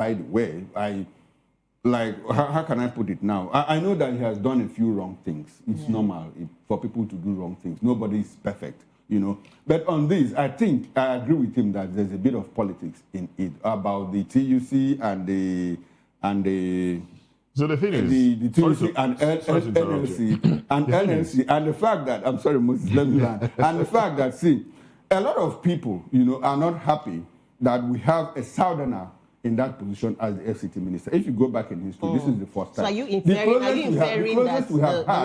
by the way, how can I put it now? I know that he has done a few wrong things. It's normal for people to do wrong things. Nobody is perfect, But on this, I think I agree with him that there's a bit of politics in it about the TUC and the So the thing is, the TUC and NLC and NLC and the fact that, I'm sorry, Moses, let me land, and the fact that, see, a lot of people, are not happy that we have a Southerner in that position as the FCT minister. If you go back in history, this is the first time. So are you inferring that the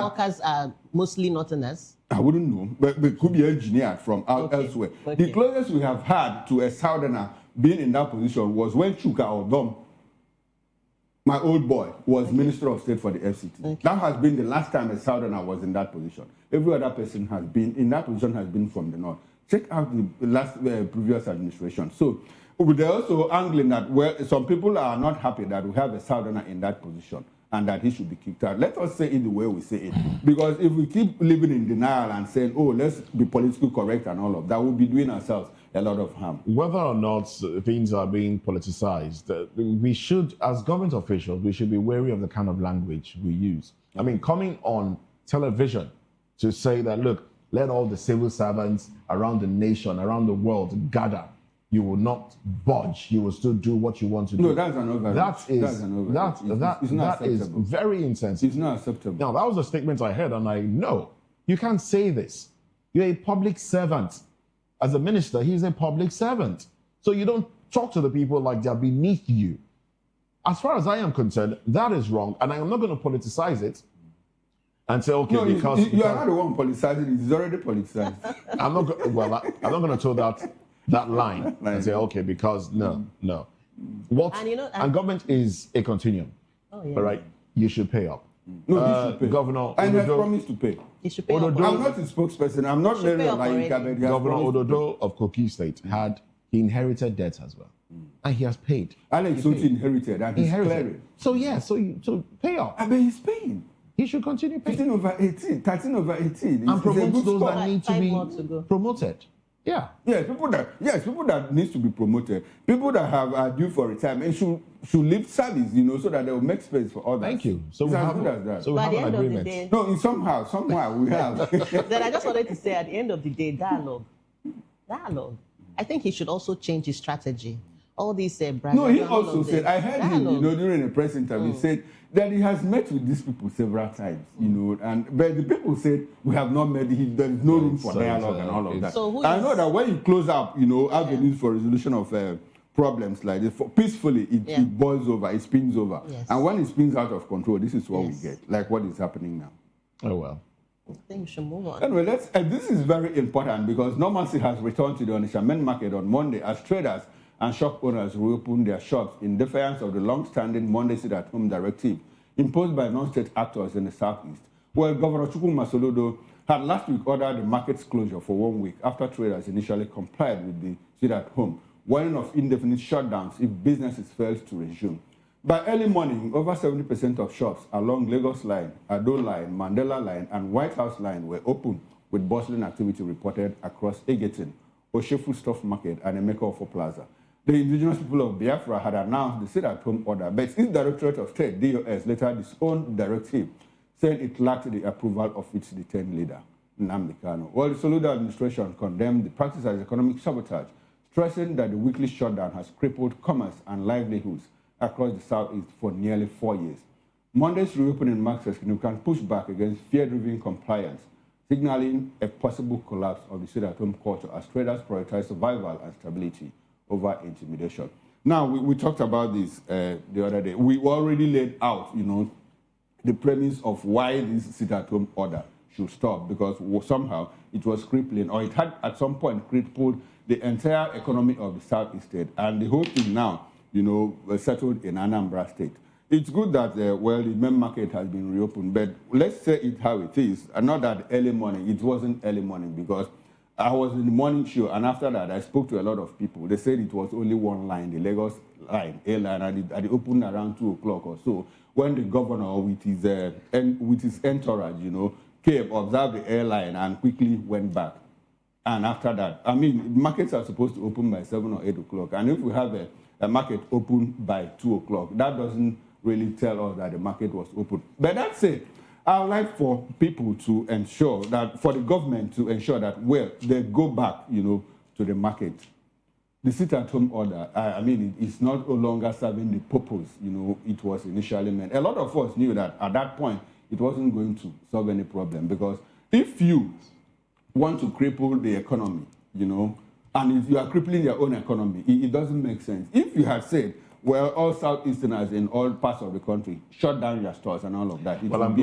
workers are mostly Northerners? I wouldn't know, but it could be engineered from elsewhere. Okay. The closest we have had to a Southerner being in that position was when Chuka Odom, my old boy, was Minister of State for the FCT. Okay. That has been the last time a Southerner was in that position. Every other person has been in that position has been from the North. Check out the last previous administration. So they're also angling that, well, some people are not happy that we have a Southerner in that position and that he should be kicked out. Let us say it the way we say it. Because if we keep living in denial and saying, oh, let's be politically correct and all of that, we'll be doing ourselves a lot of harm. Whether or not things are being politicized, we should, as government officials, we should be wary of the kind of language we use. I mean, coming on television to say that, look, let all the civil servants around the nation, around the world gather. You will not budge. You will still do what you want to do. No, that's an overreach. That is very insensitive. It's not acceptable. Now, that was a statement I heard, and I know you can't say this. You're a public servant. As a minister, he's a public servant. So you don't talk to the people like they're beneath you. As far as I am concerned, that is wrong, and I am not going to politicize it and say, okay, no, because you are not the one politicizing it. It's already politicized. I'm not going to toe that line and say, okay, because no. And government is a continuum. Oh, yeah. All right, you should pay up. No, he should pay. Governor and he has promised to pay. He should pay up. I'm not his spokesperson. I'm not really like Governor Ododo of Kogi State he inherited debts as well, and he has paid. Alex Oti inherited, and he's clearing. So yeah, so pay up. I mean, he's paying. He should continue paying. 13 over 18. And promote those that need to be promoted. Yeah. People that needs to be promoted. People that have due for retirement should leave service, so that they will make space for others. Thank you. So we have an agreement. No, somehow we have. Then I just wanted to say, at the end of the day, dialogue. I think he should also change his strategy. All these No, he also said, I heard him, during a press interview, he said that he has met with these people several times, but the people said we have not met, there is no room for dialogue and all of that. So I know that when you close up, avenues for resolution of problems like this, peacefully, it boils over, it spins over. Yes. And when it spins out of control, this is what we get, like what is happening now. Oh, well. I think we should move on. Anyway, this is very important because normalcy has returned to the Onitsha main market on Monday as traders and shop owners reopened their shops in defiance of the long-standing Monday sit-at-home directive imposed by non-state actors in the southeast. Well, Governor Chukwuma Soludo had last week ordered the market's closure for 1 week after traders initially complied with the sit-at-home, warning of indefinite shutdowns if businesses failed to resume. By early morning, over 70% of shops along Lagos Line, Ado Line, Mandela Line, and White House Line were open, with bustling activity reported across Egerton, Oshefu Stuff Market, and Emeka Plaza. The indigenous people of Biafra had announced the sit-at-home order, but its Directorate of State, DOS, later disowned the directive, saying it lacked the approval of its detained leader, Nnamdi Kanu. Well, the Soludo administration condemned the practice as economic sabotage, stressing that the weekly shutdown has crippled commerce and livelihoods across the southeast for nearly 4 years. Monday's reopening marks a significant pushback against fear-driven compliance, signaling a possible collapse of the sit-at-home culture as traders prioritize survival and stability over intimidation. Now, we talked about this the other day. We already laid out, the premise of why this sit-at-home order should stop, because somehow it was crippling, or it had at some point crippled the entire economy of the southeast state, and the whole thing now, was settled in Anambra State. It's good that, the main market has been reopened, but let's say it how it is, and not that early morning. It wasn't early morning because I was in the morning show, and after that, I spoke to a lot of people. They said it was only one line, the Lagos line, A line, and it opened around 2 o'clock or so. When the governor with his entourage, came, observed the airline, and quickly went back. And after that, markets are supposed to open by 7 or 8 o'clock. And if we have market opened by 2 o'clock. That doesn't really tell us that the market was open. But that's it. I would like for people to ensure that, for the government to ensure that, well, they go back, to the market. The sit-at-home order, I mean, it's not no longer serving the purpose, it was initially meant. A lot of us knew that at that point, it wasn't going to solve any problem, because if you want to cripple the economy, and if you are crippling your own economy, it doesn't make sense. If you had said, well, all Southeasterners in all parts of the country shut down your stores and all of that, well, I'm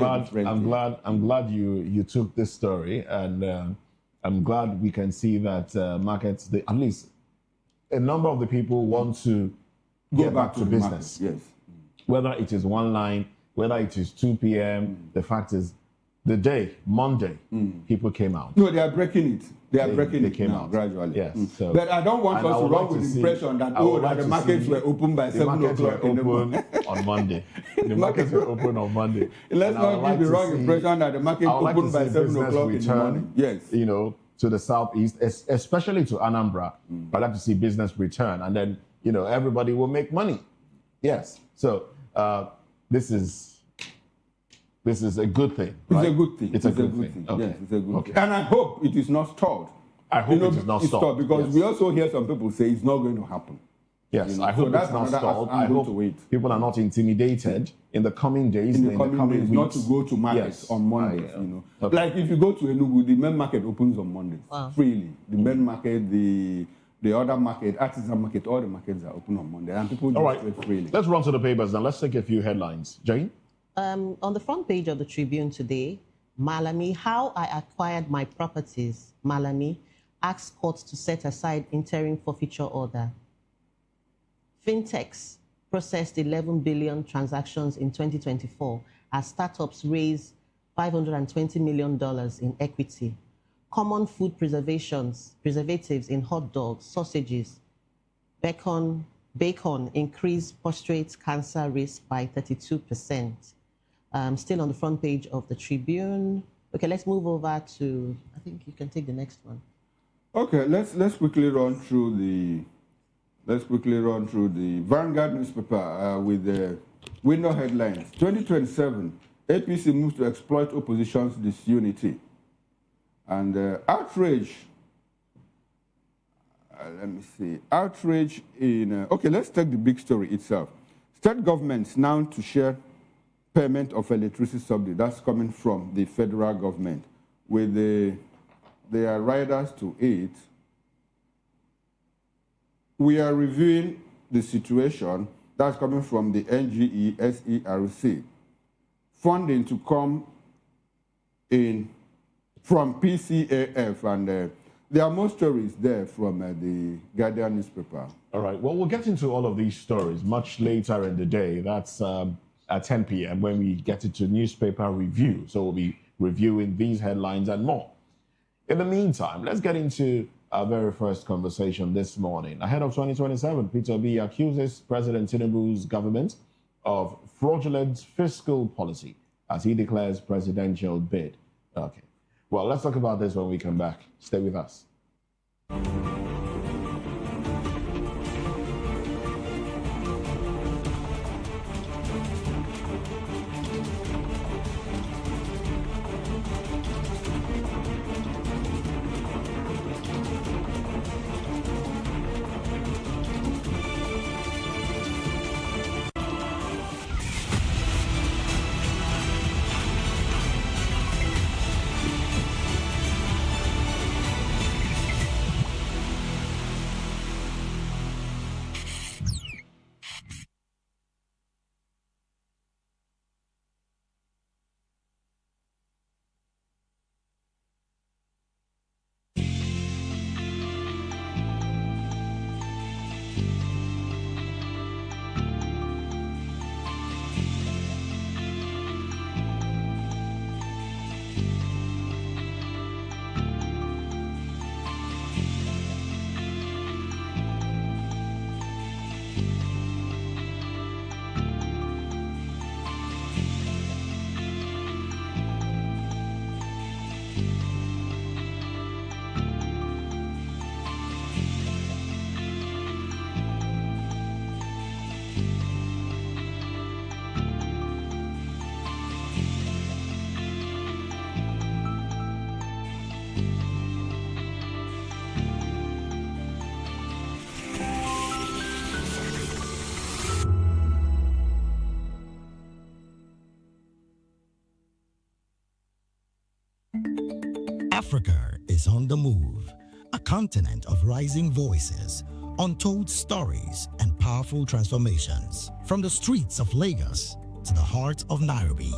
glad you took this story, and I'm glad we can see that markets, at least a number of the people want to get back to business. Market, yes. Whether it is one line, whether it is 2 p.m., the fact is, the day, Monday, people came out. No, they are breaking it. They came out gradually. Yes. So, but I don't want us to run with the impression that, the markets were open by 7 o'clock in the morning. On Monday. The markets were open on Monday. Let's not give the wrong impression that the market opened by 7 o'clock in the morning. Yes. To the southeast, especially to Anambra. I'd like to see business return, and then, everybody will make money. Yes. So this is a good thing. Right? It's a good thing. It's a good thing. Okay. Yes, it's a good thing. And I hope it is not stalled. I hope it is not stalled. Because we also hear some people say it's not going to happen. Yes, I hope it's not stalled. I hope people are not intimidated in the coming days. In the coming weeks, not to go to markets on Mondays. Okay. Like if you go to Enugu, the main market opens on Mondays freely. The main market, the other market, artisan market, all the markets are open on Monday, and people just trade freely. Let's run to the papers now. Let's take a few headlines. Jane? On the front page of the Tribune today, Malami, how I acquired my properties. Malami asks courts to set aside interim forfeiture order. Fintechs processed 11 billion transactions in 2024 as startups raise $520 million in equity. Common food preservatives in hot dogs, sausages, bacon increase prostate cancer risk by 32%. Still on the front page of the Tribune. Okay, let's move over to, I think you can take the next one. Okay, let's quickly run through the Vanguard newspaper with the window headlines. 2027, APC moves to exploit opposition's disunity. And outrage, let me see, outrage in, okay, let's take the big story itself. State governments now to share payment of electricity subsidy. That's coming from the federal government with their riders to it. We are reviewing the situation. That's coming from the NGE SERC. Funding to come in from PCAF, and there are more stories there from the Guardian newspaper. All right. Well, we'll get into all of these stories much later in the day. That's at 10 p.m. when we get into newspaper review. So we'll be reviewing these headlines and more. In the meantime, let's get into our very first conversation this morning. Ahead of 2027, Peter B accuses President Tinubu's government of fraudulent fiscal policy as he declares presidential bid. Okay. Well, let's talk about this when we come back. Stay with us. Africa is on the move, a continent of rising voices, untold stories, and powerful transformations. From the streets of Lagos to the heart of Nairobi,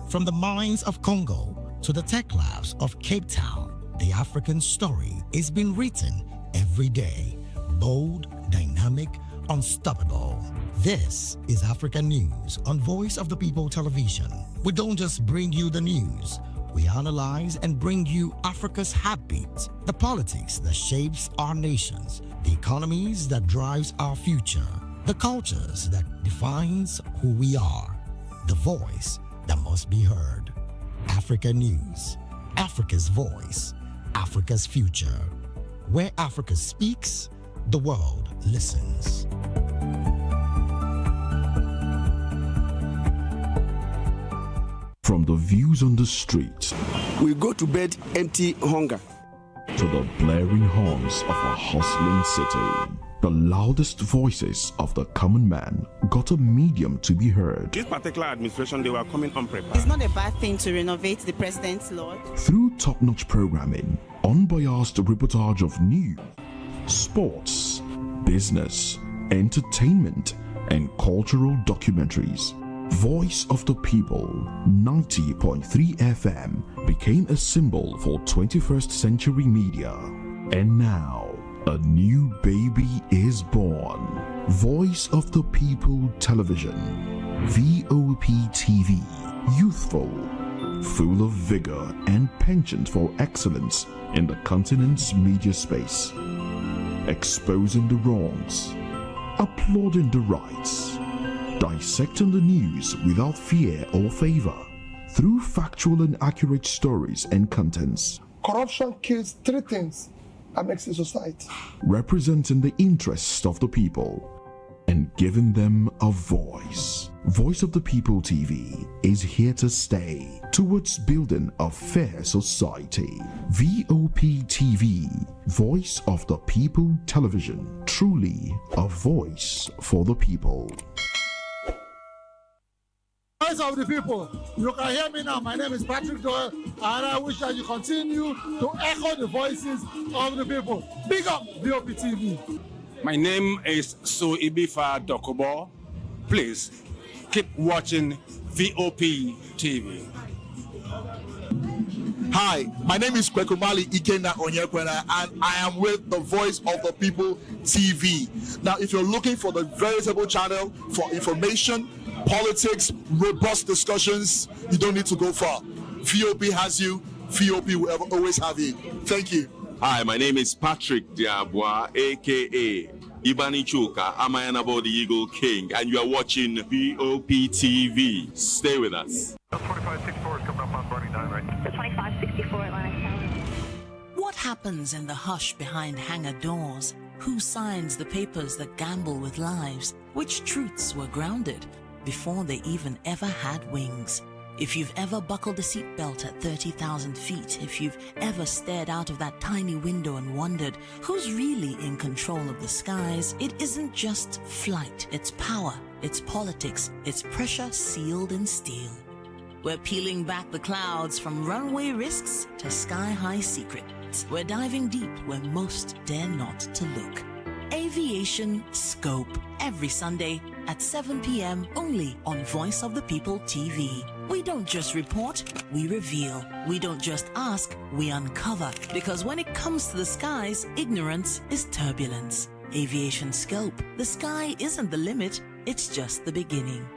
from the mines of Congo to the tech labs of Cape Town, the African story is being written every day. Bold, dynamic, unstoppable. This is Africa News on Voice of the People Television. We don't just bring you the news. We analyze and bring you Africa's heartbeat, the politics that shapes our nations, the economies that drives our future, the cultures that defines who we are, the voice that must be heard. Africa News, Africa's voice, Africa's future. Where Africa speaks, the world listens. From the views on the street, we go to bed empty hunger, to the blaring horns of a hustling city, the loudest voices of the common man got a medium to be heard. This particular administration, they were coming unprepared. It's not a bad thing to renovate the president's lodge. Through top-notch programming, unbiased reportage of news, sports, business, entertainment, and cultural documentaries, Voice of the People 90.3 FM became a symbol for 21st century media. And now, a new baby is born. Voice of the People Television, VOP TV, youthful, full of vigor and penchant for excellence in the continent's media space, exposing the wrongs, applauding the rights, dissecting the news without fear or favor, through factual and accurate stories and contents. Corruption kills three things that makes a society. Representing the interests of the people and giving them a voice. Voice of the People TV is here to stay towards building a fair society. VOP TV, Voice of the People Television, truly a voice for the people. Voice of the People, you can hear me now. My name is Patrick Doyle, and I wish that you continue to echo the voices of the people. Big up VOP TV. My name is Suibifa Dokobo. Please keep watching VOP TV. Hi, my name is Kwekumali Ikena Onyekwena, and I am with the Voice of the People TV. Now, if you're looking for the veritable channel for information, politics, robust discussions, you don't need to go far. VOP has you. VOP will always have you. Thank you. Hi, my name is Patrick Diabwa, aka Ibani Chuka, Amayanabo the Eagle King, and you are watching VOP TV. Stay with us. 2564 is coming up on Bunny 9 right. 2564 Atlantic Tower. What happens in the hush behind hangar doors? Who signs the papers that gamble with lives? Which truths were grounded before they even ever had wings? If you've ever buckled a seatbelt at 30,000 feet, if you've ever stared out of that tiny window and wondered who's really in control of the skies, it isn't just flight, it's power, it's politics, it's pressure sealed in steel. We're peeling back the clouds from runway risks to sky-high secrets. We're diving deep where most dare not to look. Aviation Scope, every Sunday at 7 p.m. only on Voice of the People TV. We don't just report, we reveal. We don't just ask, we uncover. Because when it comes to the skies, ignorance is turbulence. Aviation Scope, the sky isn't the limit, it's just the beginning.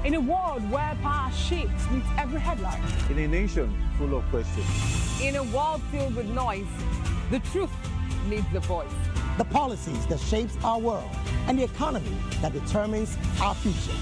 In a world where power shapes meets every headline. In a nation full of questions. In a world filled with noise, the truth needs the voice. The policies that shapes our world and the economy that determines our future.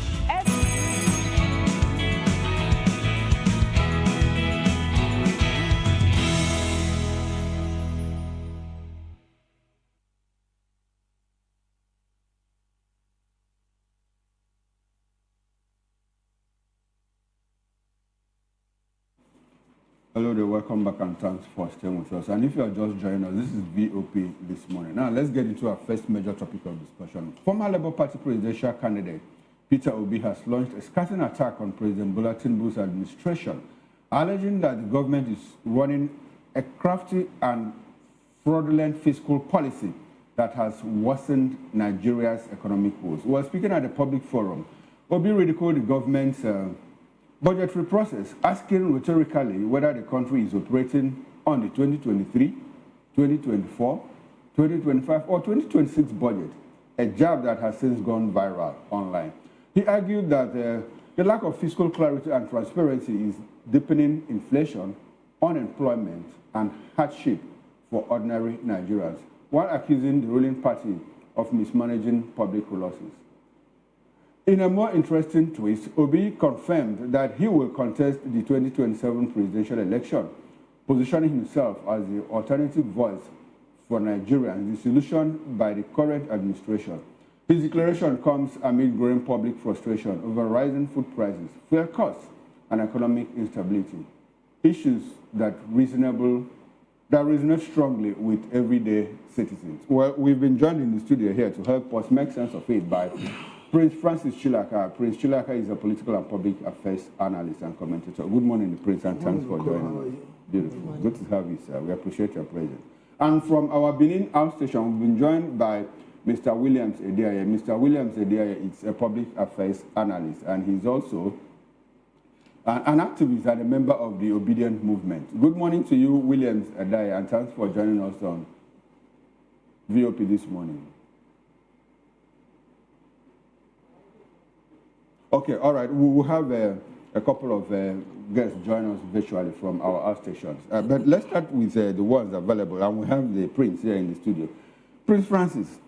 Hello there, welcome back and thanks for staying with us. And if you are just joining us, this is VOP this morning. Now let's get into our first major topic of discussion. Former Labour Party presidential candidate Peter Obi has launched a scathing attack on President Bola Tinubu's administration alleging that the government is running a crafty and fraudulent fiscal policy that has worsened Nigeria's economic woes. While speaking at a public forum, Obi ridiculed the government's budgetary process, asking rhetorically whether the country is operating on the 2023, 2024, 2025, or 2026 budget, a jab that has since gone viral online. He argued that the lack of fiscal clarity and transparency is deepening inflation, unemployment, and hardship for ordinary Nigerians, while accusing the ruling party of mismanaging public resources. In a more interesting twist, Obi confirmed that he will contest the 2027 presidential election, positioning himself as the alternative voice for Nigerians disillusioned by the current administration. His declaration comes amid growing public frustration over rising food prices, fuel costs, and economic instability, issues that resonate strongly with everyday citizens. Well, we've been joined in the studio here to help us make sense of it by Prince Francis Chilaka. Prince Chilaka is a political and public affairs analyst and commentator. Good morning, Prince, and thanks for joining us. Beautiful. Good to have you, sir. We appreciate your presence. And from our Benin outstation, we've been joined by Mr. Williams Ediaye. Mr. Williams Ediaye is a public affairs analyst, and he's also an activist and a member of the Obedient Movement. Good morning to you, Williams Ediaye, and thanks for joining us on VOP this morning. Okay, all right. We will have a couple of guests join us virtually from our outstations. But let's start with the ones available, and we have the Prince here in the studio. Prince Francis,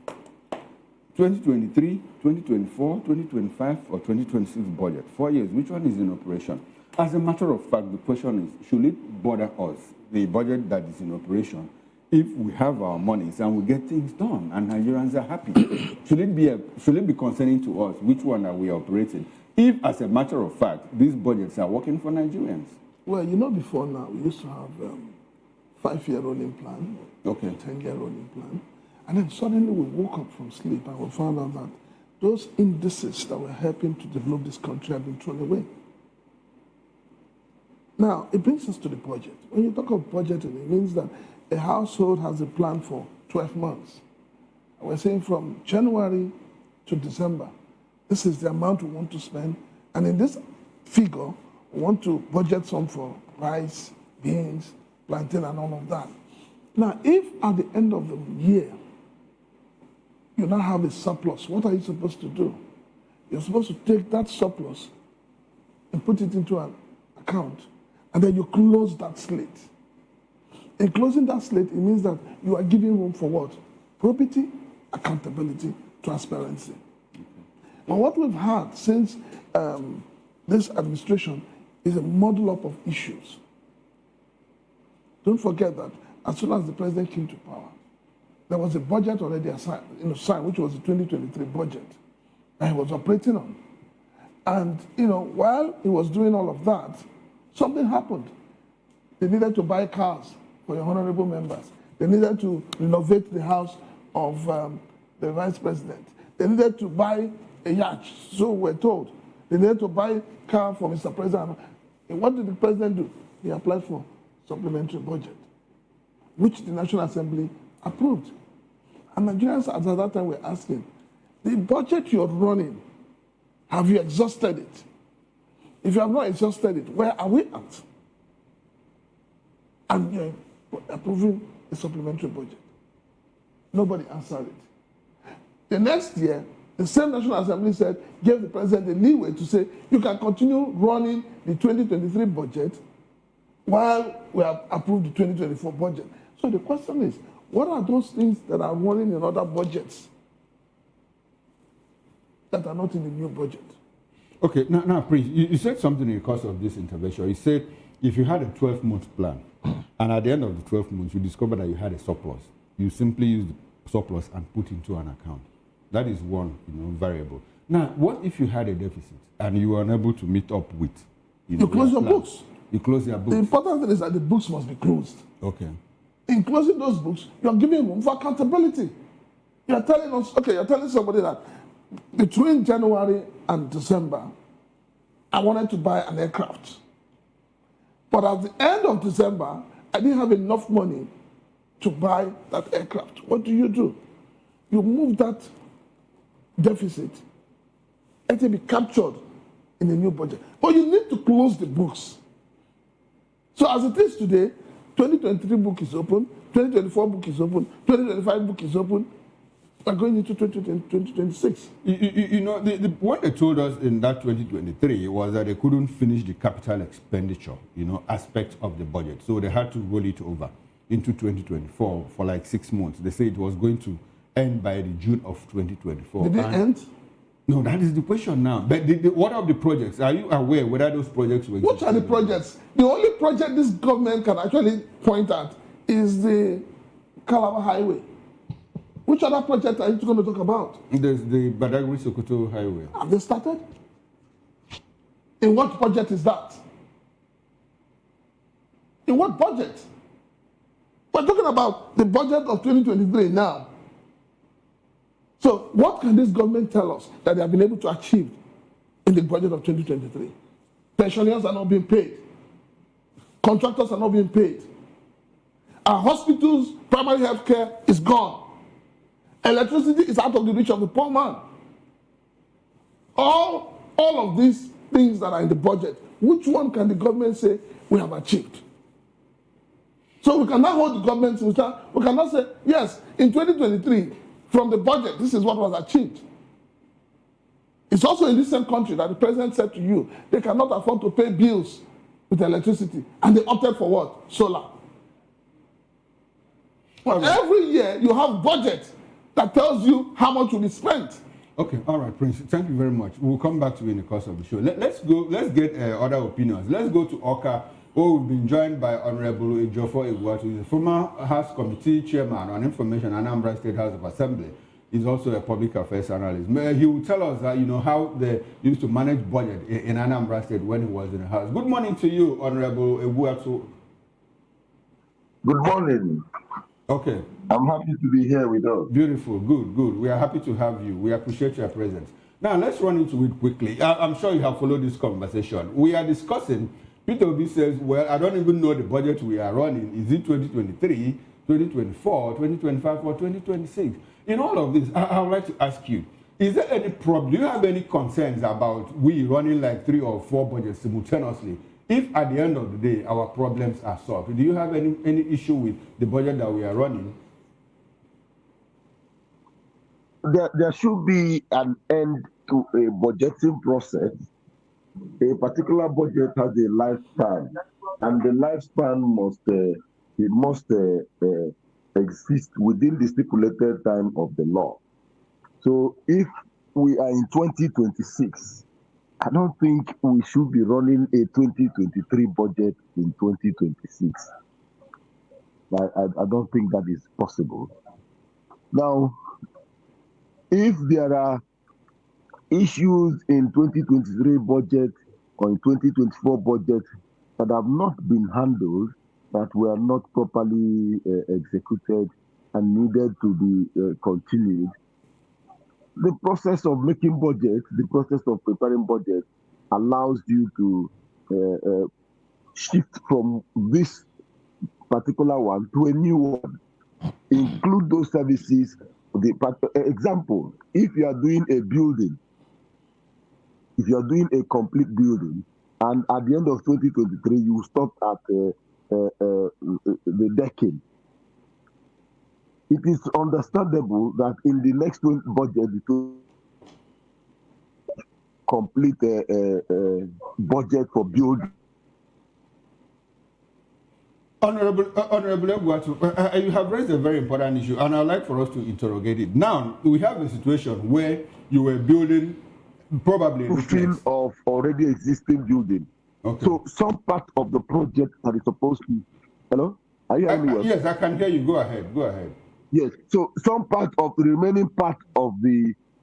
2023, 2024, 2025, or 2026 budget, 4 years, which one is in operation? As a matter of fact, the question is, should it bother us, the budget that is in operation, if we have our monies and we get things done and Nigerians are happy? Should it be concerning to us which one are we operating? If, as a matter of fact, these budgets are working for Nigerians? Well, before now, we used to have 5-year rolling plan, okay, 10-year rolling plan. And then suddenly we woke up from sleep and we found out that those indices that were helping to develop this country have been thrown away. Now, it brings us to the budget. When you talk of budgeting, it means that a household has a plan for 12 months. And we're saying from January to December, this is the amount we want to spend. And in this figure, we want to budget some for rice, beans, plantain, and all of that. Now, if at the end of the year, you now have a surplus, what are you supposed to do? You're supposed to take that surplus and put it into an account, and then you close that slate. In closing that slate, it means that you are giving room for what? Probity, accountability, transparency. Now, what we've had since this administration is a muddle up of issues. Don't forget that as soon as the president came to power, there was a budget already signed, which was the 2023 budget, that he was operating on. And, while he was doing all of that, something happened. They needed to buy cars for your honorable members. They needed to renovate the house of the vice president. They needed to buy a yacht, so we're told. They needed to buy a car for Mr. President. And what did the president do? He applied for supplementary budget, which the National Assembly approved. And Nigerians at that time were asking, the budget you're running, have you exhausted it? If you have not exhausted it, where are we at? And you're approving a supplementary budget. Nobody answered it. The next year, the same National Assembly gave the president the leeway to say, you can continue running the 2023 budget while we have approved the 2024 budget. So the question is, what are those things that are running in other budgets that are not in the new budget? Okay, now, Prince, you said something in the course of this intervention. You said if you had a 12-month plan, and at the end of the 12 months, you discover that you had a surplus, you simply use the surplus and put into an account. That is one variable. Now, what if you had a deficit and you were unable to meet up with? You close your books. You close your books. The important thing is that the books must be closed. Okay. In closing those books, you are giving room for accountability. You are telling us, you're telling somebody that between January and December, I wanted to buy an aircraft. But at the end of December, I didn't have enough money to buy that aircraft. What do? You move that deficit and it be captured in the new budget. But you need to close the books. So as it is today, 2023 book is open, 2024 book is open, 2025 book is open. We're going into 2026. What they told us in that 2023 was that they couldn't finish the capital expenditure, aspect of the budget. So they had to roll it over into 2024 for like 6 months. They say it was going to end by the June of 2024. Did it end? No, that is the question now. But what are the projects? Are you aware whether those projects were? What are the projects? The only project this government can actually point at is the Calabar Highway. Which other project are you going to talk about? There's the Badagry-Sokoto Highway. Have they started? In what budget is that? In what budget? We're talking about the budget of 2023 now. So what can this government tell us that they have been able to achieve in the budget of 2023? Pensioners are not being paid. Contractors are not being paid. Our hospitals, primary health care is gone. Electricity is out of the reach of the poor man. All of these things that are in the budget, which one can the government say we have achieved? So we cannot hold the government to stand. We cannot say, yes, in 2023, from the budget, this is what was achieved. It's also in this same country that the president said to you, they cannot afford to pay bills with electricity. And they opted for what? Solar. Well, every year you have budget that tells you how much will be spent. Okay, all right, Prince. Thank you very much. We'll come back to you in the course of the show. Let's get other opinions. Let's go to Oka, where we've been joined by Honorable Ejiofor Egwuatu, who is a former House Committee Chairman on Information and Anambra State House of Assembly. He's also a public affairs analyst. He will tell us that, how they used to manage budget in Anambra State when he was in the House. Good morning to you, Honorable Egwuatu. Good morning. Okay. I'm happy to be here with us. Beautiful. Good. We are happy to have you. We appreciate your presence. Now, let's run into it quickly. I'm sure you have followed this conversation. We are discussing, Peter Obi says, well, I don't even know the budget we are running. Is it 2023, 2024, 2025, or 2026? In all of this, I would like to ask you, is there any problem? Do you have any concerns about we running like 3 or 4 budgets simultaneously? If at the end of the day, our problems are solved, do you have any issue with the budget that we are running? There should be an end to a budgeting process. A particular budget has a lifespan, and the lifespan must exist within the stipulated time of the law. So if we are in 2026, I don't think we should be running a 2023 budget in 2026. I don't think that is possible. Now, if there are issues in 2023 budget or in 2024 budget that have not been handled, that were not properly executed and needed to be continued, the process of making budget, the process of preparing budget allows you to shift from this particular one to a new one. Include those services. Example, if you are doing a building, if you are doing a complete building, and at the end of 2023, you stop at the decking, it is understandable that in the next budget, to complete a budget for building. Honorable Egwuatu, you have raised a very important issue, and I'd like for us to interrogate it. Now, we have a situation where you were building probably a field of already existing building. Okay. So some part of the project that is supposed to. Hello? Are you hearing me well? Yes, I can hear you. Go ahead. Yes. So some part of the remaining part of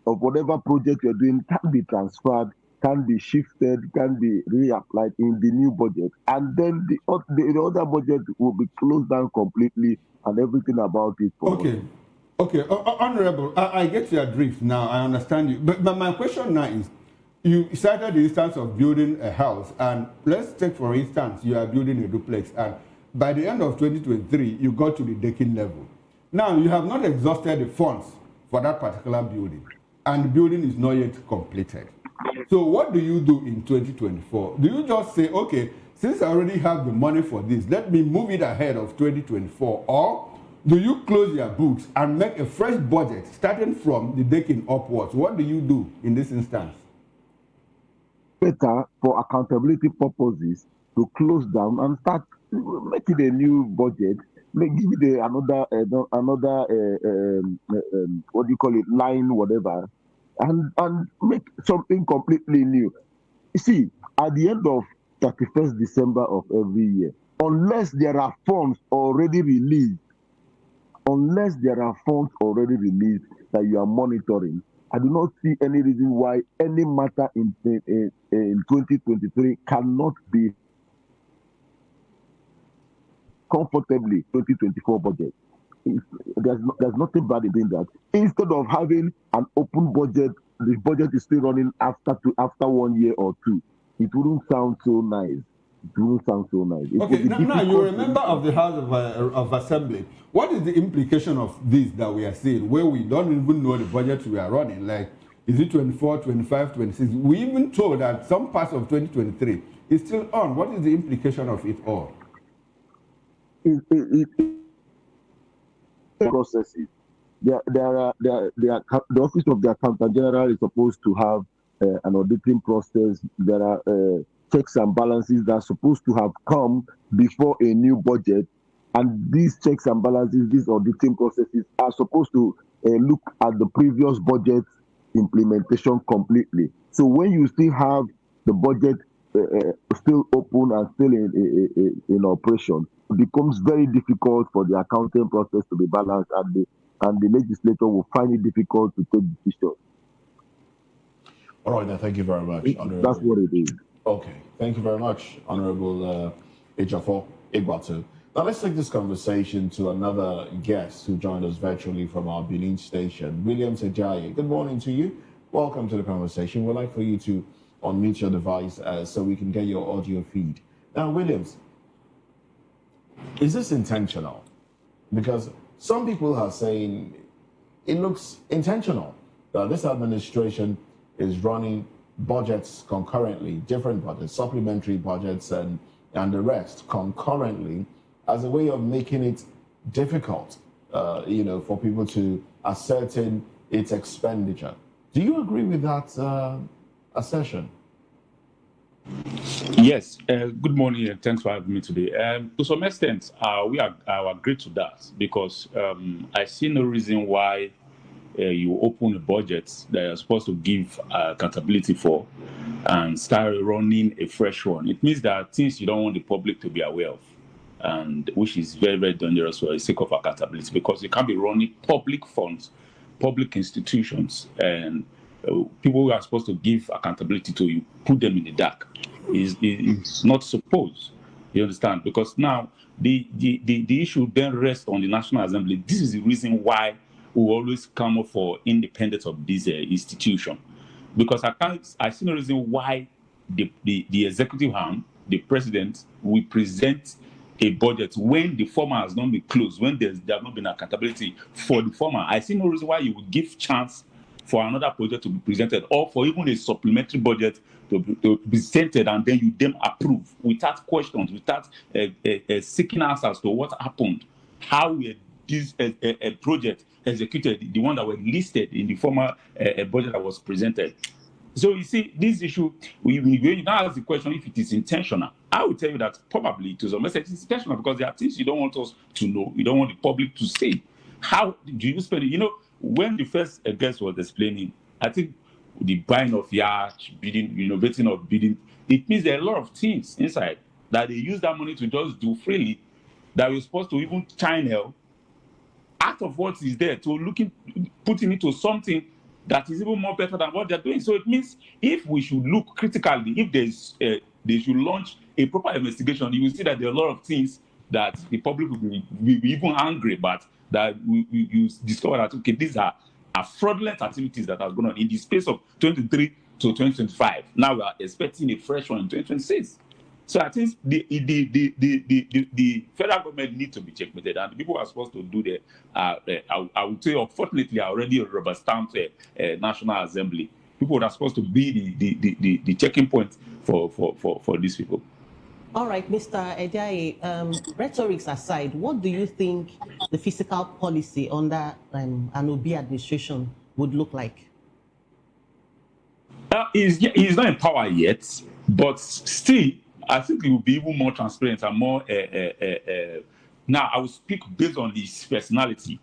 whatever project you're doing can be transferred, can be shifted, can be reapplied in the new budget, and then the other budget will be closed down completely, and everything about it. Okay, Honorable, I get your drift now. I understand you, but my question now is, you cited the instance of building a house, and let's take for instance, you are building a duplex, and by the end of 2023, you got to the decking level. Now, you have not exhausted the funds for that particular building, and the building is not yet completed. So what do you do in 2024? Do you just say, okay, since I already have the money for this, let me move it ahead of 2024, or do you close your books and make a fresh budget starting from the decking upwards? What do you do in this instance? Better for accountability purposes to close down and start making a new budget, give it another what do you call it, line, whatever, and make something completely new. You see, at the end of 31st December of every year, unless there are funds already released that you are monitoring, I do not see any reason why any matter in 2023 cannot be comfortably 2024 budget. There's nothing bad in doing that. Instead of having an open budget, the budget is still running after 1 year or two. It wouldn't sound so nice. Okay, now you're a member of the House of Assembly. What is the implication of this that we are seeing, where we don't even know the budget we are running? Like, is it 24, 25, 26? We even told that some parts of 2023 is still on. What is the implication of it all? Processes. The Office of the Accountant General is supposed to have an auditing process. There are checks and balances that are supposed to have come before a new budget, and these checks and balances, these auditing processes, are supposed to look at the previous budget implementation completely. So when you still have the budget still open and still in operation, it becomes very difficult for the accounting process to be balanced, and the legislator will find it difficult to take decisions. All right, then, thank you very much, Honorable. That's what it is. Okay, thank you very much, Honorable Ejiofor Igbatu. Now let's take this conversation to another guest who joined us virtually from our Benin station, Williams Ajayi. Good morning to you. Welcome to the conversation. We'd like for you to unmute your device so we can get your audio feed. Now, Williams, is this intentional? Because some people are saying it looks intentional that this administration is running budgets concurrently, different budgets, supplementary budgets, and the rest concurrently, as a way of making it difficult, for people to ascertain its expenditure. Do you agree with that assertion? Yes. Good morning, and thanks for having me today. To some extent, I agree to that, because I see no reason why you open a budget that you're supposed to give accountability for and start running a fresh one. It means that things you don't want the public to be aware of, and which is very, very dangerous for the sake of accountability, because you can't be running public funds, public institutions, and people who are supposed to give accountability to you, put them in the dark. It's not supposed. You understand? Because now the issue then rests on the National Assembly. This is the reason why we always come up for independence of this institution, because I see no reason why the executive arm, the president, will present a budget when the former has not been closed, when there have not been accountability for the former. I see no reason why you would give chance for another budget to be presented, or for even a supplementary budget to be presented, and then you then approve without questions, without seeking answers to what happened, how were this project executed, the one that were listed in the former budget that was presented. So you see, this issue, when you now ask the question if it is intentional, I would tell you that probably to some extent it's intentional, because there are things you don't want us to know, you don't want the public to see. How do you spend it? When the first guest was explaining, I think the buying of yachts, bidding, innovating of bidding, it means there are a lot of things inside that they use that money to just do freely, that we're supposed to even channel out of what is there to putting it to something that is even more better than what they're doing. So it means if we should look critically, if they should launch a proper investigation, you will see that there are a lot of things that the public will be even angry about, that you discover that, okay, these are are fraudulent activities that have gone on in the space of 2023 to 2025. Now we are expecting a fresh one in 2026. So I think the federal government needs to be checkmated, and the people who are supposed to do the, I would say, unfortunately, are already rubber stamped National Assembly. People that are supposed to be the checking point for these people. All right, Mr. Ejaye, rhetorics aside, what do you think the fiscal policy under an Obi administration would look like? He's not in power yet, but still, I think it will be even more transparent and more. Now, I will speak based on his personality,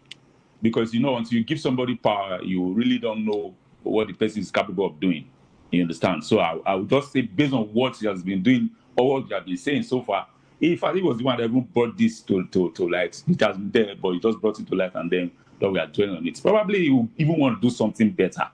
because until you give somebody power, you really don't know what the person is capable of doing. You understand? So I would just say, based on what he has been doing or what he has been saying so far, if I think he was the one that even brought this to light, it has been there, but he just brought it to light, and then we are dwelling on it. Probably he will even want to do something better.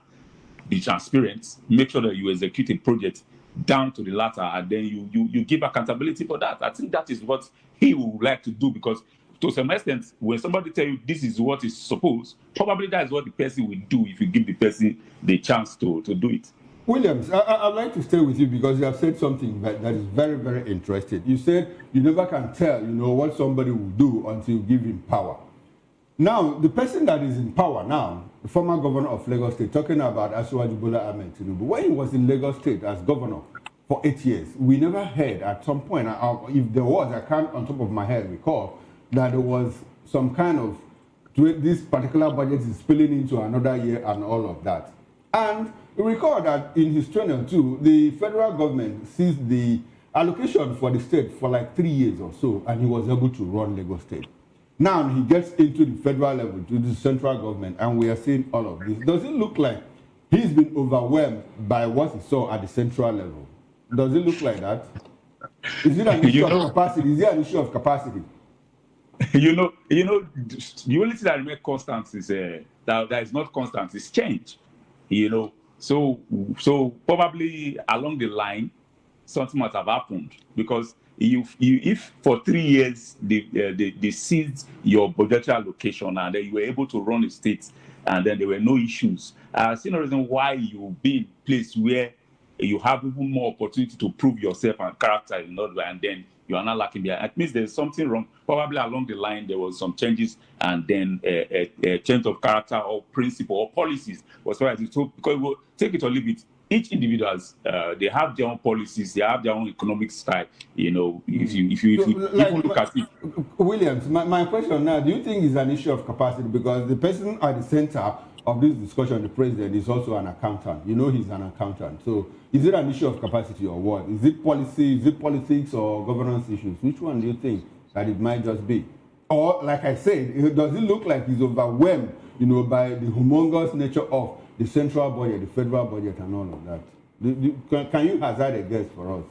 Be transparent, make sure that you execute a project down to the latter, and then you give accountability for that. I think that is what he would like to do, because to some extent, when somebody tell you this is what is supposed, probably that is what the person will do if you give the person the chance to do it. Williams, I'd like to stay with you because you have said something that is very, very interesting. You said you never can tell, what somebody will do until you give him power. Now, the person that is in power now, the former governor of Lagos State, talking about Asiwaju Bola Ahmed Tinubu, when he was in Lagos State as governor for 8 years, we never heard at some point, if there was, I can't on top of my head recall, that there was some kind of, this particular budget is spilling into another year and all of that. And recall that in his tenure too, the federal government seized the allocation for the state for like 3 years or so, and he was able to run Lagos State. Now he gets into the federal level, to the central government, and we are seeing all of this. Does it look like he's been overwhelmed by what he saw at the central level? Does it look like that? Is it an issue of capacity? Is it an issue of capacity? The only thing that remains constant is that is not constant is change. So probably along the line, something must have happened, because if for 3 years they seized your budgetary allocation and then you were able to run the state and then there were no issues, I see no reason why you be in a place where you have even more opportunity to prove yourself and character in order, and then you are not lacking there. It means there's something wrong. Probably along the line there was some changes, and then a change of character or principle or policies. So because we'll take it or leave it. Each individuals, they have their own policies, they have their own economic style. If you look at it. Williams, my question now: do you think it's an issue of capacity? Because the person at the center of this discussion, the president, is also an accountant. He's an accountant. So, is it an issue of capacity or what? Is it policy? Is it politics or governance issues? Which one do you think that it might just be? Or, like I said, does it look like he's overwhelmed, by the humongous nature of the central budget, the federal budget, and all of that? Can you hazard a guess for us?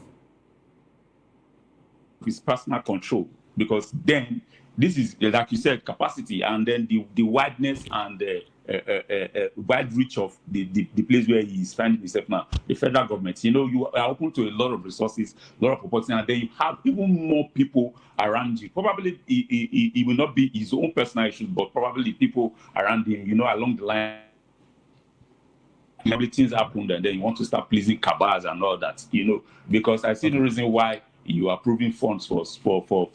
It's personal control, because then this is, like you said, capacity, and then the wideness and the wide reach of the place where he is finding himself now, the federal government. You are open to a lot of resources, a lot of opportunity, and then you have even more people around you. Probably it will not be his own personal issues, but probably people around him, along the line. Maybe things happened and then you want to start pleasing cabals and all that, because I see no reason why you are approving funds for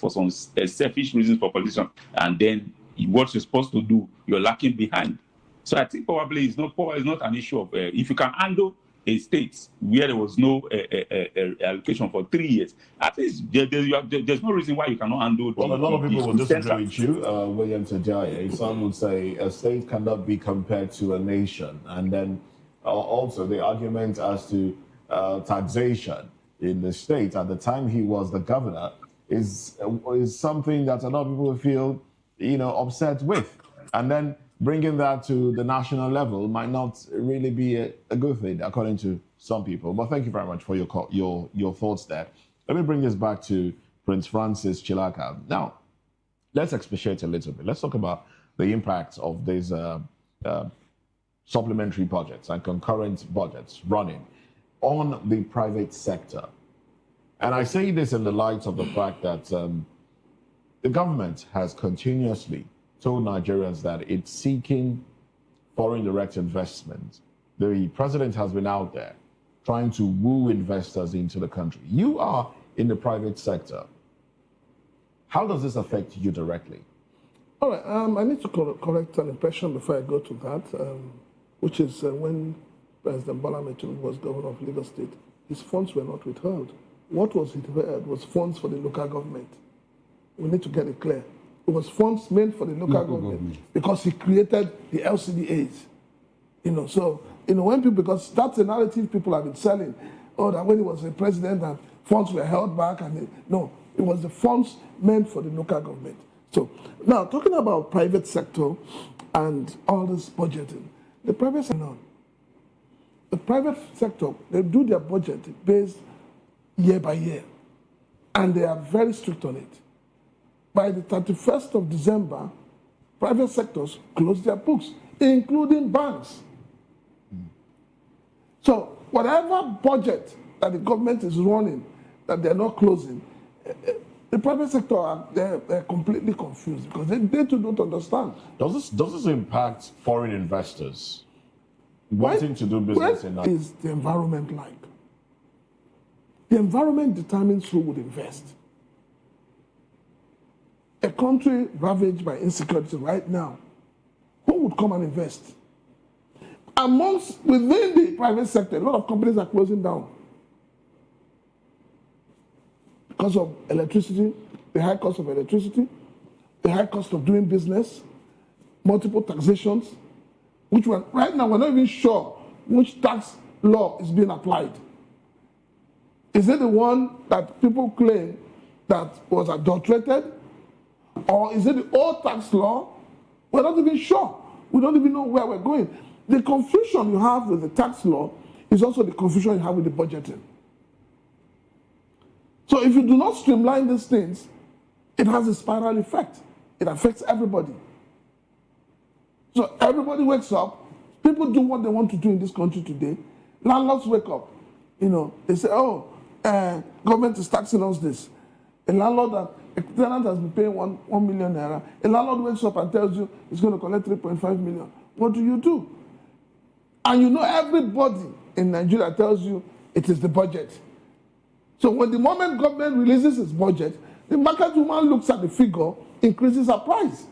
some selfish reasons for politicians, and then what you're supposed to do, you're lacking behind. So I think probably it's not an issue of if you can handle a state where there was no allocation for 3 years, at least there's no reason why you cannot handle. Well, a lot of people will disagree with you, William Ejaye. Some would say a state cannot be compared to a nation, and then also the argument as to taxation in the state at the time he was the governor is something that a lot of people feel upset with, and then bringing that to the national level might not really be a good thing according to some people. But thank you very much for your thoughts there. Let me bring this back to Prince Francis Chilaka. Now, let's expatiate a little bit. Let's talk about the impact of these supplementary budgets and concurrent budgets running on the private sector. And I say this in the light of the fact that the government has continuously told Nigerians that it's seeking foreign direct investment. The president has been out there trying to woo investors into the country. You are in the private sector. How does this affect you directly? All right, I need to correct an impression before I go to that, which is when President Bola Tinubu was governor of Lagos State, his funds were not withheld. What was withheld was funds for the local government. We need to get it clear. It was funds meant for the local government because he created the LCDAs. So when people, because that's the narrative people have been selling. Oh, that when he was the president and funds were held back, no, it was the funds meant for the local government. So now talking about private sector and all this budgeting, the private sector, they do their budget based year by year, and they are very strict on it. By the 31st of December, private sectors close their books, including banks. So whatever budget that the government is running that they're not closing, the private sector, they're completely confused because they too don't understand. Does this impact foreign investors wanting to do business in that? What is the environment like? The environment determines who would invest. A country ravaged by insecurity right now, who would come and invest? Within the private sector, a lot of companies are closing down because of electricity, the high cost of electricity, the high cost of doing business, multiple taxations, which right now we're not even sure which tax law is being applied. Is it the one that people claim that was adulterated? Or is it the old tax law? We're not even sure. We don't even know where we're going. The confusion you have with the tax law is also the confusion you have with the budgeting. So if you do not streamline these things, it has a spiral effect. It affects everybody. So everybody wakes up, people do what they want to do in this country today. Landlords wake up, they say, oh, government is taxing us this. A tenant has been paying 1 million naira. A landlord wakes up and tells you he's going to collect 3.5 million. What do? And everybody in Nigeria tells you it is the budget. So when the moment government releases its budget, the market woman looks at the figure, increases her price.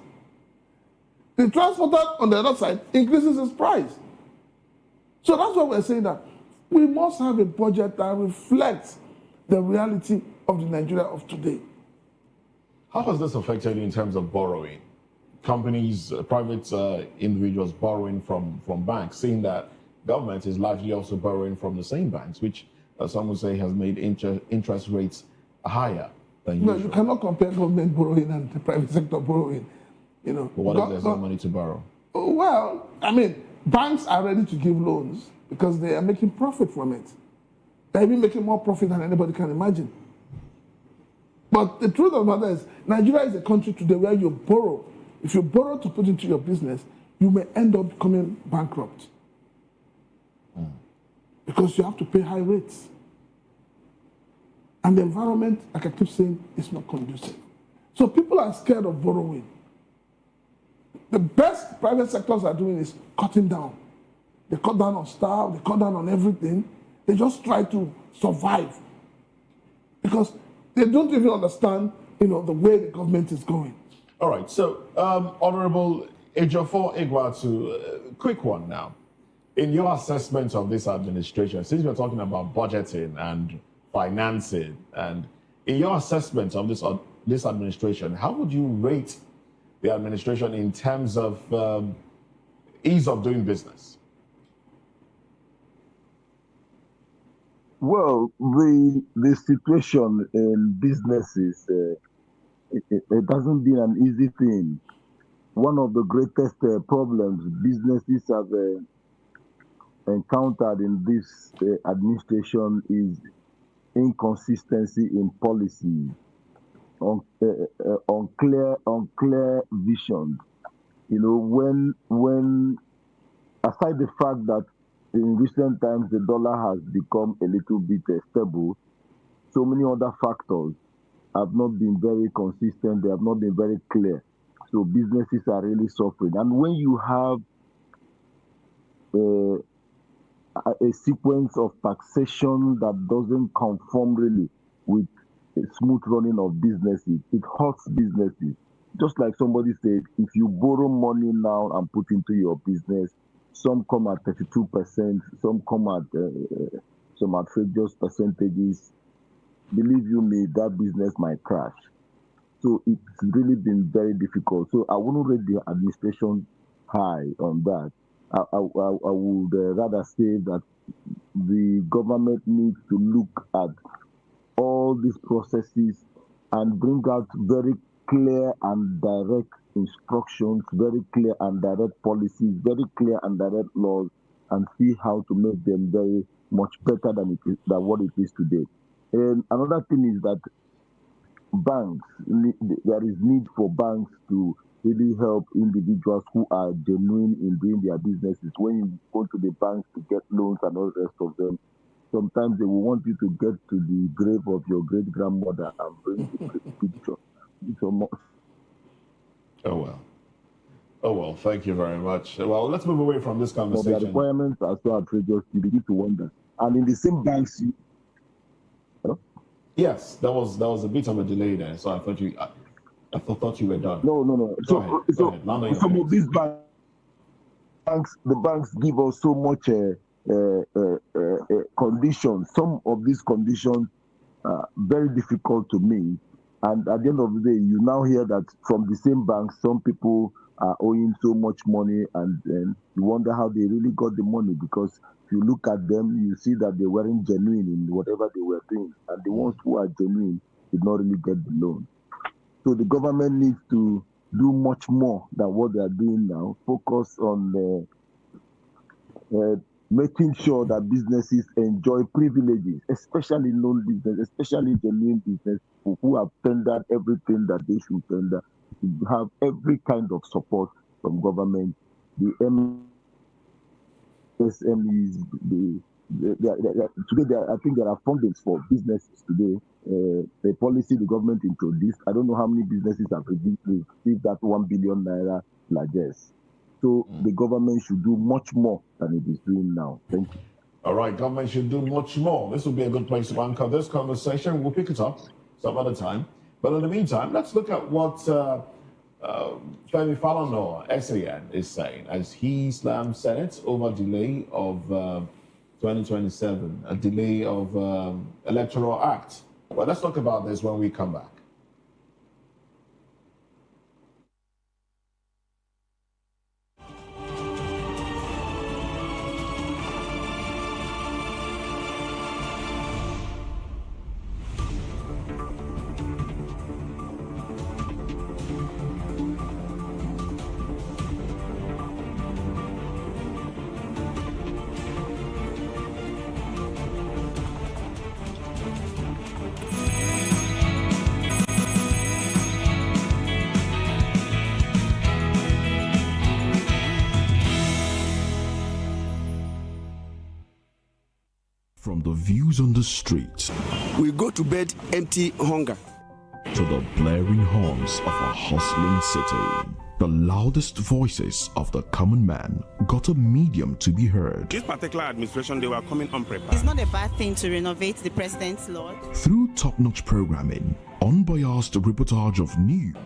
The transporter on the other side increases its price. So that's why we're saying that we must have a budget that reflects the reality of the Nigeria of today. How has this affected you in terms of borrowing? Companies, private individuals borrowing from banks, seeing that government is largely also borrowing from the same banks, which some would say has made interest rates higher than usual. No, you cannot compare government borrowing and the private sector borrowing. But what if there's no money to borrow? Well, banks are ready to give loans because they are making profit from it. They're even making more profit than anybody can imagine. But the truth of the matter is, Nigeria is a country today where you borrow. If you borrow to put into your business, you may end up becoming bankrupt. Because you have to pay high rates. And the environment, like I keep saying, is not conducive. So people are scared of borrowing. The best private sectors are doing is cutting down. They cut down on staff, they cut down on everything. They just try to survive. Because they don't even understand, the way the government is going. All right, so Honorable Ejiofor Igwatu, quick one now. In your assessment of this administration, since we're talking about budgeting and financing, and in your assessment of this administration, how would you rate the administration in terms of ease of doing business? Well, the situation in businesses, it hasn't been an easy thing. One of the greatest problems businesses have encountered in this administration is inconsistency in policy, unclear vision. When aside the fact that in recent times the dollar has become a little bit stable, so many other factors have not been very consistent. They have not been very clear. So businesses are really suffering. And when you have a sequence of taxation that doesn't conform really with a smooth running of businesses. It hurts businesses. Just like somebody said, if you borrow money now and put into your business, some come at 32%, some come at some outrageous percentages. Believe you me, that business might crash. So it's really been very difficult. So I wouldn't rate the administration high on that. I would rather say that the government needs to look at all these processes and bring out very clear and direct instructions, very clear and direct policies, very clear and direct laws, and see how to make them very much better than what it is today. And another thing is that banks, there is need for banks to really help individuals who are genuine in doing their businesses. When you go to the banks to get loans and all the rest of them, sometimes they will want you to get to the grave of your great-grandmother and bring the picture. So Oh well, thank you very much. Well, let's move away from this conversation. The requirements are so outrageous, you begin to wonder. And in the same banks, yes, that was a bit of a delay there, so I thought you were done. No. Go ahead. Some of these banks, the banks give us so much conditions. Some of these conditions are very difficult to meet. And at the end of the day, you now hear that from the same bank, some people are owing so much money, and then you wonder how they really got the money, because if you look at them, you see that they weren't genuine in whatever they were doing. And the ones who are genuine did not really get the loan. So the government needs to do much more than what they are doing now. Focus on making sure that businesses enjoy privileges, especially loan business, especially genuine business who have tendered everything that they should tender, to have every kind of support from government. The SMEs, today I think there are fundings for businesses today. The policy the government introduced, I don't know how many businesses have received that 1 billion naira largesse. So the government should do much more than it is doing now. Thank you. All right, government should do much more. This would be a good place to anchor this conversation. We'll pick it up some other time. But in the meantime, let's look at what Femi Falana, SAN, is saying as he slams Senate over delay of 2027, a delay of Electoral Act. Well, let's talk about this when we come back. From the views on the street, we go to bed empty hunger, to the blaring horns of a hustling city, the loudest voices of the common man got a medium to be heard. This particular administration, they were coming unprepared. It's not a bad thing to renovate the president's lodge. Through top-notch programming, unbiased reportage of news,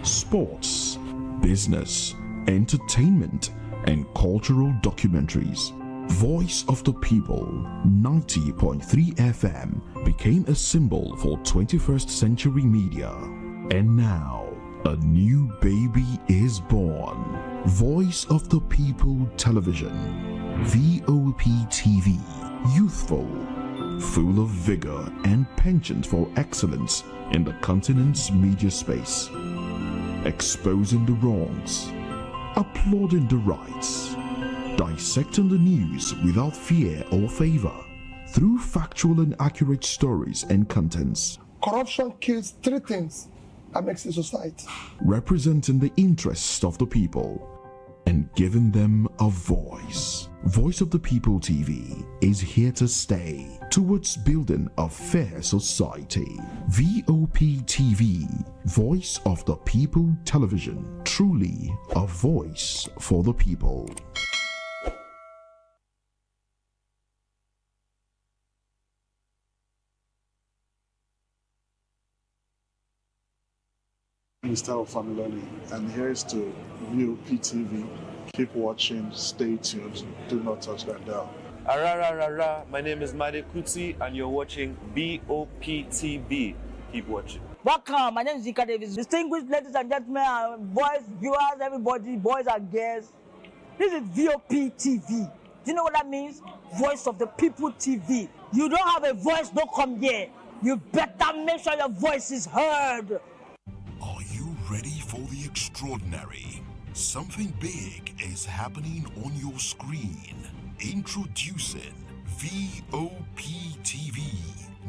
sports, business, entertainment, and cultural documentaries, Voice of the People 90.3 FM became a symbol for 21st century media. And now, a new baby is born. Voice of the People Television, VOP TV, youthful, full of vigor and penchant for excellence in the continent's media space, exposing the wrongs, applauding the rights, dissecting the news without fear or favor, through factual and accurate stories and contents. Corruption kills three things that makes a society. Representing the interests of the people and giving them a voice. Voice of the People TV is here to stay towards building a fair society. VOP TV, Voice of the People Television, truly a voice for the people. Mr. Familoni, and here's to VOP TV. Keep watching, stay tuned, do not touch that dial. My name is Made Kuti, and you're watching VOP TV. Keep watching. Welcome, my name is Zika Davis. Distinguished ladies and gentlemen, boys, viewers, everybody, boys and girls. This is VOP TV. Do you know what that means? Voice of the People TV. You don't have a voice, don't come here. You better make sure your voice is heard. Are you ready for the extraordinary? Something big is happening on your screen. Introducing VOP TV.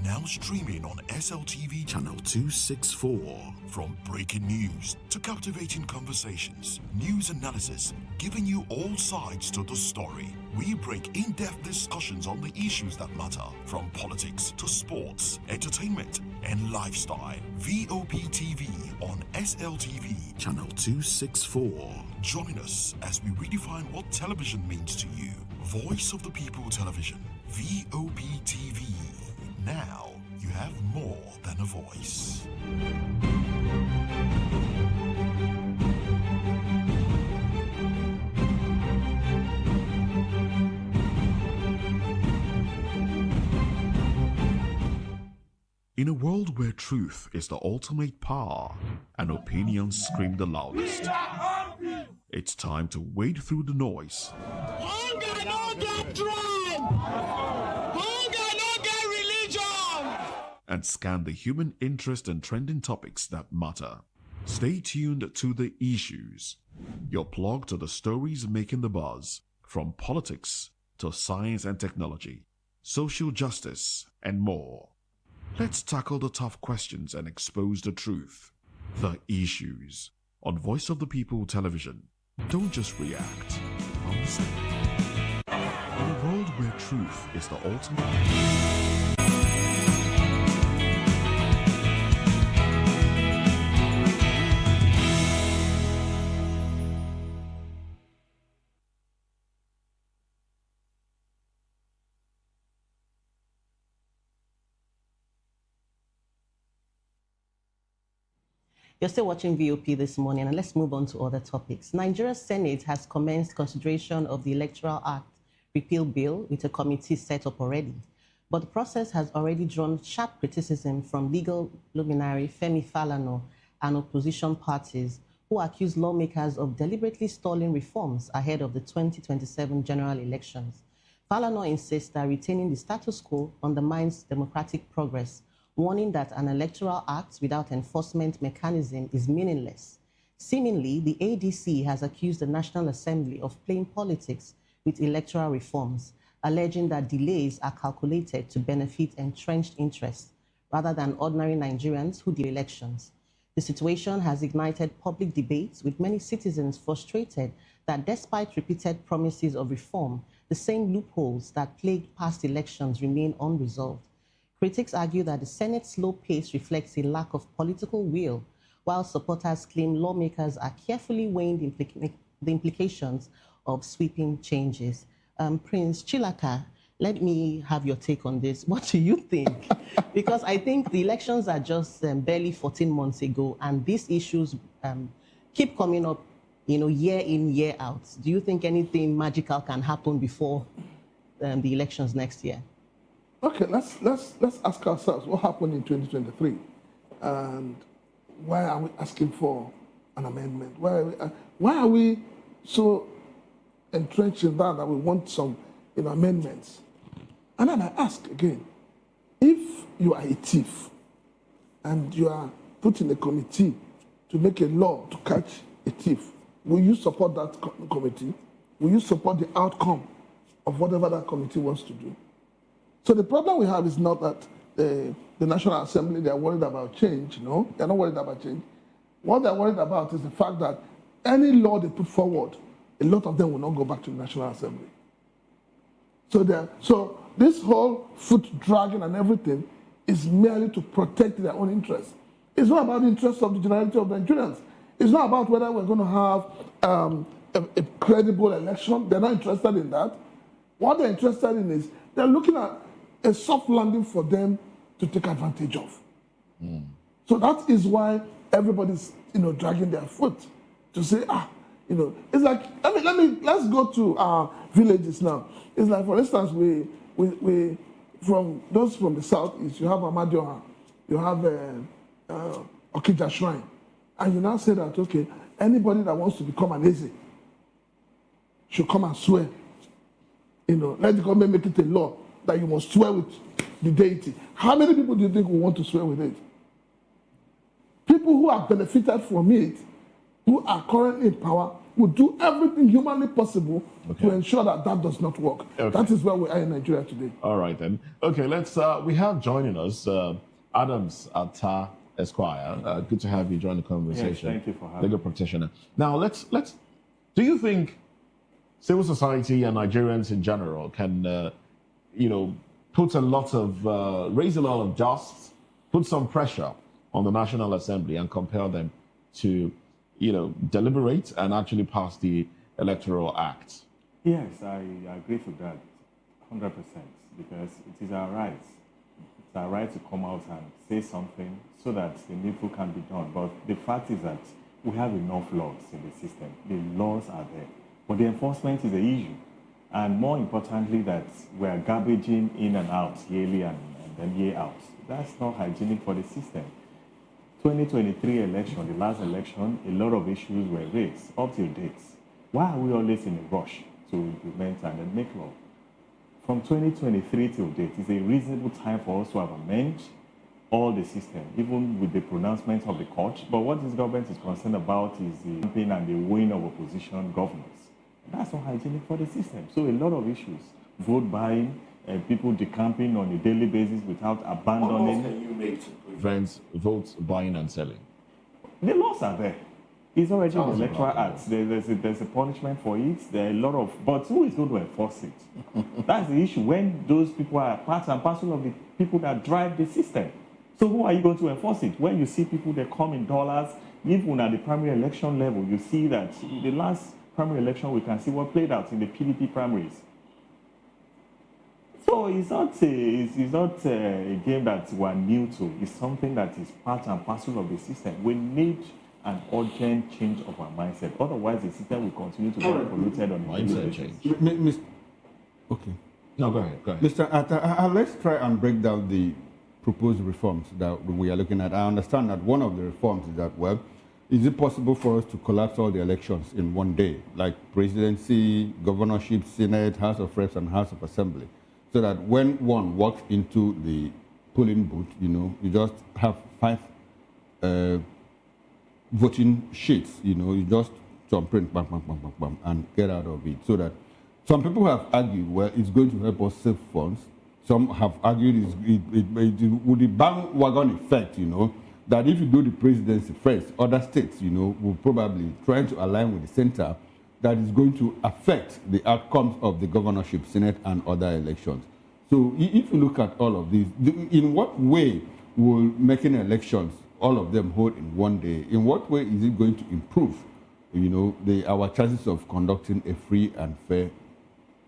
Now streaming on SLTV channel 264. From breaking news to captivating conversations, news analysis, giving you all sides to the story. We break in-depth discussions on the issues that matter, from politics to sports, entertainment, and lifestyle. VOP TV on SLTV channel 264. Join us as we redefine what television means to you. Voice of the People Television, VOP TV. Now you have more than a voice. In a world where truth is the ultimate power and opinions scream the loudest, it's time to wade through the noise. Hunger no get drum! Hunger no get religion! And scan the human interest and trending topics that matter. Stay tuned to The Issues, your plug to the stories making the buzz, from politics to science and technology, social justice, and more. Let's tackle the tough questions and expose the truth. The Issues on Voice of the People Television. Don't just react, understand. In a world where truth is the ultimate... You're still watching VOP this morning, and let's move on to other topics. Nigeria's Senate has commenced consideration of the Electoral Act repeal bill with a committee set up already. But the process has already drawn sharp criticism from legal luminary Femi Falana and opposition parties who accuse lawmakers of deliberately stalling reforms ahead of the 2027 general elections. Falana insists that retaining the status quo undermines democratic progress, warning that an electoral act without enforcement mechanism is meaningless. Seemingly, the ADC has accused the National Assembly of playing politics with electoral reforms, alleging that delays are calculated to benefit entrenched interests rather than ordinary Nigerians who delay elections. The situation has ignited public debates, with many citizens frustrated that despite repeated promises of reform, the same loopholes that plagued past elections remain unresolved. Critics argue that the Senate's slow pace reflects a lack of political will, while supporters claim lawmakers are carefully weighing the implications of sweeping changes. Prince Chilaka, let me have your take on this. What do you think? Because I think the elections are just barely 14 months ago, and these issues keep coming up, year in, year out. Do you think anything magical can happen before the elections next year? Okay, let's ask ourselves what happened in 2023, and why are we asking for an amendment? Why are we so entrenched in that we want some amendments? And then I ask again, if you are a thief and you are put in a committee to make a law to catch a thief, will you support that committee? Will you support the outcome of whatever that committee wants to do? So the problem we have is not that the National Assembly, they are worried about change. No, they're not worried about change. What they're worried about is the fact that any law they put forward, a lot of them will not go back to the National Assembly. So this whole foot dragging and everything is merely to protect their own interests. It's not about the interests of the generality of the Nigerians. It's not about whether we're going to have a credible election. They're not interested in that. What they're interested in is they're looking at a soft landing for them to take advantage of. So that is why everybody's dragging their foot to say, it's like, let's go to our villages now. It's like, for instance, we from those from the southeast, you have Amadioha, you have Okija Shrine, and you now say that, okay, anybody that wants to become an Eze should come and swear. Let the government make it a law that you must swear with the deity. How many people do you think will want to swear with it? People who have benefited from it, who are currently in power, will do everything humanly possible to ensure that that does not work. That is where we are in Nigeria today. All right, then. Okay, let's, we have joining us Adams Atta Esquire. Good to have you join the conversation. Yes, thank you for having me. Legal practitioner. Now, let's, do you think civil society and Nigerians in general can, put a lot of, raise a lot of dust, put some pressure on the National Assembly and compel them to, deliberate and actually pass the Electoral Act? Yes, I agree to that 100%, because it is our right. It's our right to come out and say something so that the needful can be done. But the fact is that we have enough laws in the system. The laws are there. But the enforcement is the issue. And more importantly, that we are garbaging in and out yearly and then year out. That's not hygienic for the system. 2023 election, the last election, a lot of issues were raised up till date. Why are we always in a rush to implement and then make law? From 2023 till date, it's a reasonable time for us to have amended all the system, even with the pronouncement of the court. But what this government is concerned about is the campaign and the win of opposition governors. That's not hygienic for the system. So a lot of issues, vote buying, people decamping on a daily basis without abandoning. What can you make to prevent vote buying and selling? The laws are there. It's already in the Electoral Act. There's a punishment for it. There are a lot of, but who is going to enforce it? That's the issue. When those people are part and parcel of the people that drive the system. So who are you going to enforce it? When you see people that come in dollars, even at the primary election level, you see that in the last primary election, we can see what played out in the PDP primaries. So it's not a game that we're new to. It's something that is part and parcel of the system. We need an urgent change of our mindset. Otherwise, the system will continue to get polluted on mindset change. Okay. No, go ahead. Mr. Atta, let's try and break down the proposed reforms that we are looking at. I understand that one of the reforms is that, well, is it possible for us to collapse all the elections in one day, like presidency, governorship, Senate, House of Reps, and House of Assembly, so that when one walks into the polling booth, you just have 5 voting sheets, you just jump print, bam, bam, bam, bam, bam, and get out of it. So that some people have argued, well, it's going to help us save funds. Some have argued with the bandwagon effect, that if you do the presidency first, other states, will probably try to align with the center. That is going to affect the outcomes of the governorship, Senate, and other elections. So if you look at all of these, in what way will making elections, all of them hold in one day, in what way is it going to improve, our chances of conducting a free and fair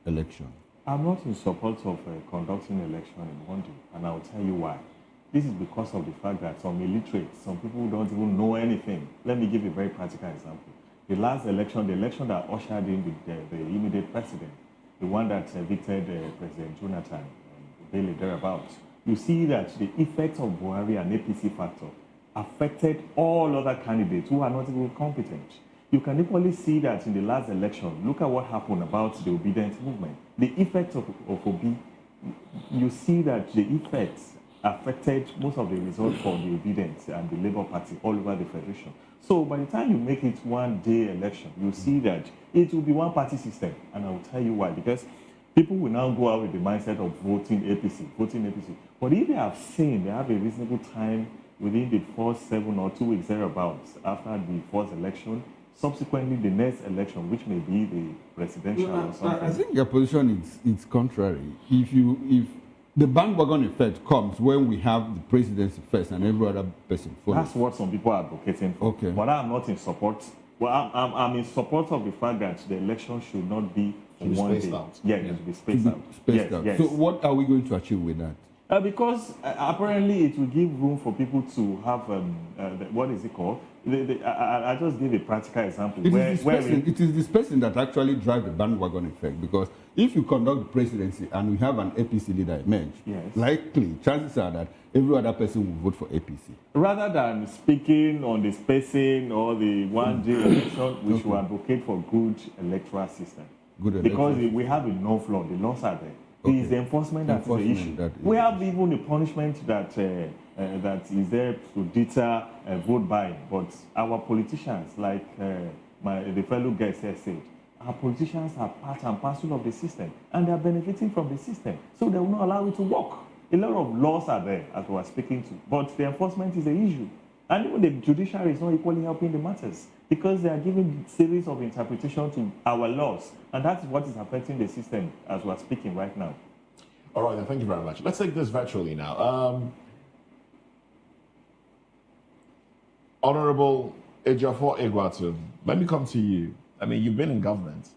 election? I'm not in support of conducting an election in one day, and I'll tell you why. This is because of the fact that some illiterates, some people who don't even know anything. Let me give you a very practical example. The last election, the election that ushered in the immediate president, the one that evicted President Jonathan, Bailey thereabouts, you see that the effect of Buhari and APC factor affected all other candidates who are not even competent. You can equally see that in the last election. Look at what happened about the obedient movement. The effect of Obi, you see that the effects affected most of the results for the obedient and the Labour Party all over the Federation. So by the time you make it one day election, you see that it will be one party system. And I will tell you why. Because people will now go out with the mindset of voting APC. But if they have seen, they have a reasonable time within the first 7 or 2 weeks thereabouts after the first election, subsequently the next election, which may be the presidential or something. I think your position is contrary. If the bandwagon effect comes when we have the presidency first and every other person follows. That's what some people are advocating for. Okay. But I'm not in support. Well, I'm in support of the fact that the election should not be one day. Yeah, it should be spaced out. Yes. So what are we going to achieve with that? Because apparently it will give room for people to have, what is it called? I just give a practical example. It is this person that actually drives the bandwagon effect, because if you conduct the presidency and we have an APC leader emerge, likely chances are that every other person will vote for APC. Rather than speaking on the spacing or the 1G election, we should advocate for good electoral system. Because we have enough law, the laws are there. It is the enforcement that is the issue. We have even a punishment that that is there to deter vote buying. But our politicians, like the fellow guest here said, our politicians are part and parcel of the system, and they are benefiting from the system. So they will not allow it to work. A lot of laws are there, as we are speaking to, but the enforcement is the issue. And even the judiciary is not equally helping the matters, because they are giving series of interpretation to our laws, and that's what is affecting the system as we are speaking right now. All right, then, thank you very much. Let's take this virtually now. Honorable Ejiofor Egwatu, let me come to you. I mean, you've been in government.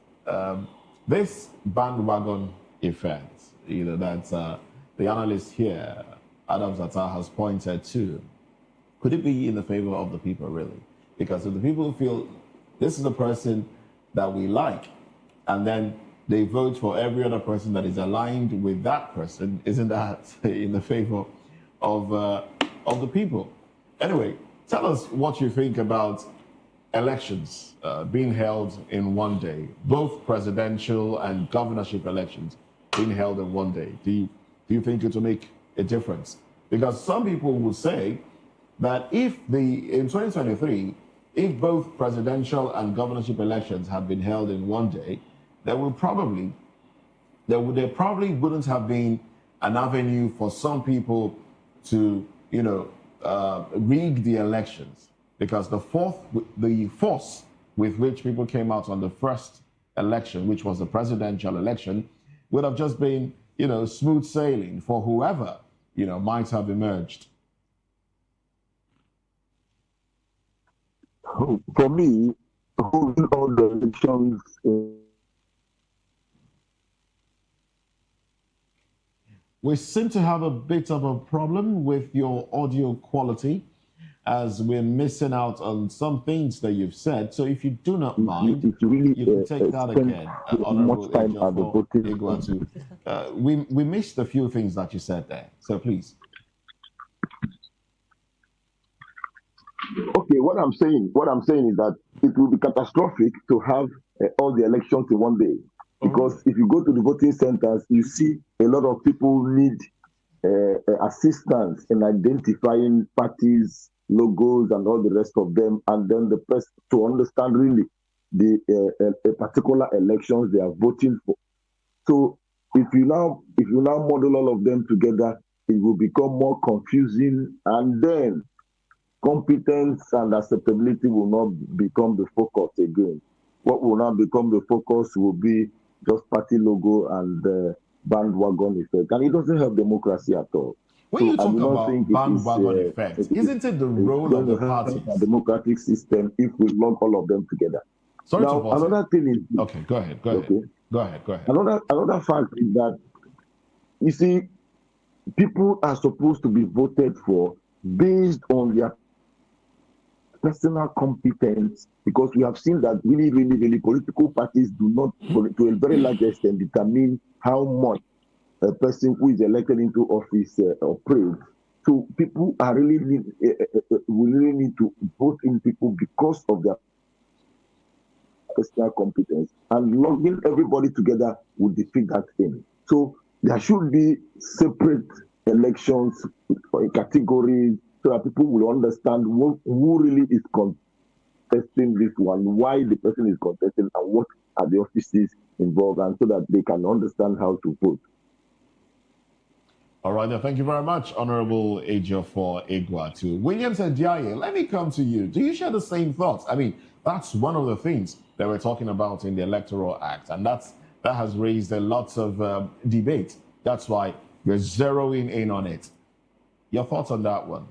This bandwagon effect, that the analyst here, Adam Zata, has pointed to, could it be in the favor of the people, really? Because if the people feel this is the person that we like, and then they vote for every other person that is aligned with that person, isn't that in the favor of the people? Anyway, tell us what you think about elections being held in one day, both presidential and governorship elections being held in one day. Do you think it will make a difference? Because some people will say that in 2023, if both presidential and governorship elections had been held in one day, there probably wouldn't have been an avenue for some people to, rig the elections, because the force with which people came out on the first election, which was the presidential election, would have just been, smooth sailing for whoever, might have emerged. For me, holding all the elections. We seem to have a bit of a problem with your audio quality, as we're missing out on some things that you've said. So if you do not mind, you can take that again, Honorable Ejiofor Egwatu. We missed a few things that you said there, so please. Okay, what I'm saying is that it will be catastrophic to have all the elections in one day. Because if you go to the voting centers, you see a lot of people need assistance in identifying parties, logos, and all the rest of them, and then the press to understand really the particular elections they are voting for. So if you now model all of them together, it will become more confusing, and then competence and acceptability will not become the focus again. What will now become the focus will be just party logo and bandwagon effect, and it doesn't help democracy at all. When you talk about bandwagon effect, isn't it the role of the parties? A democratic system if we log all of them together. Sorry now, to pause another thing is okay. Go ahead. Okay. Go ahead. Another fact is that you see, people are supposed to be voted for based on their personal competence, because we have seen that really political parties do not, to a very large extent, determine how much a person who is elected into office operates. So people are really need to vote in people because of their personal competence, and logging everybody together will defeat that aim. So there should be separate elections for categories, so that people will understand who really is contesting this one, why the person is contesting, and what are the offices involved, and so that they can understand how to vote. All right, then, thank you very much, Honorable Ejiofor Egwatu. Williams and Diaye, let me come to you. Do you share the same thoughts? I mean, that's one of the things that we're talking about in the Electoral Act, and that has raised a lot of debate. That's why we're zeroing in on it. Your thoughts on that one?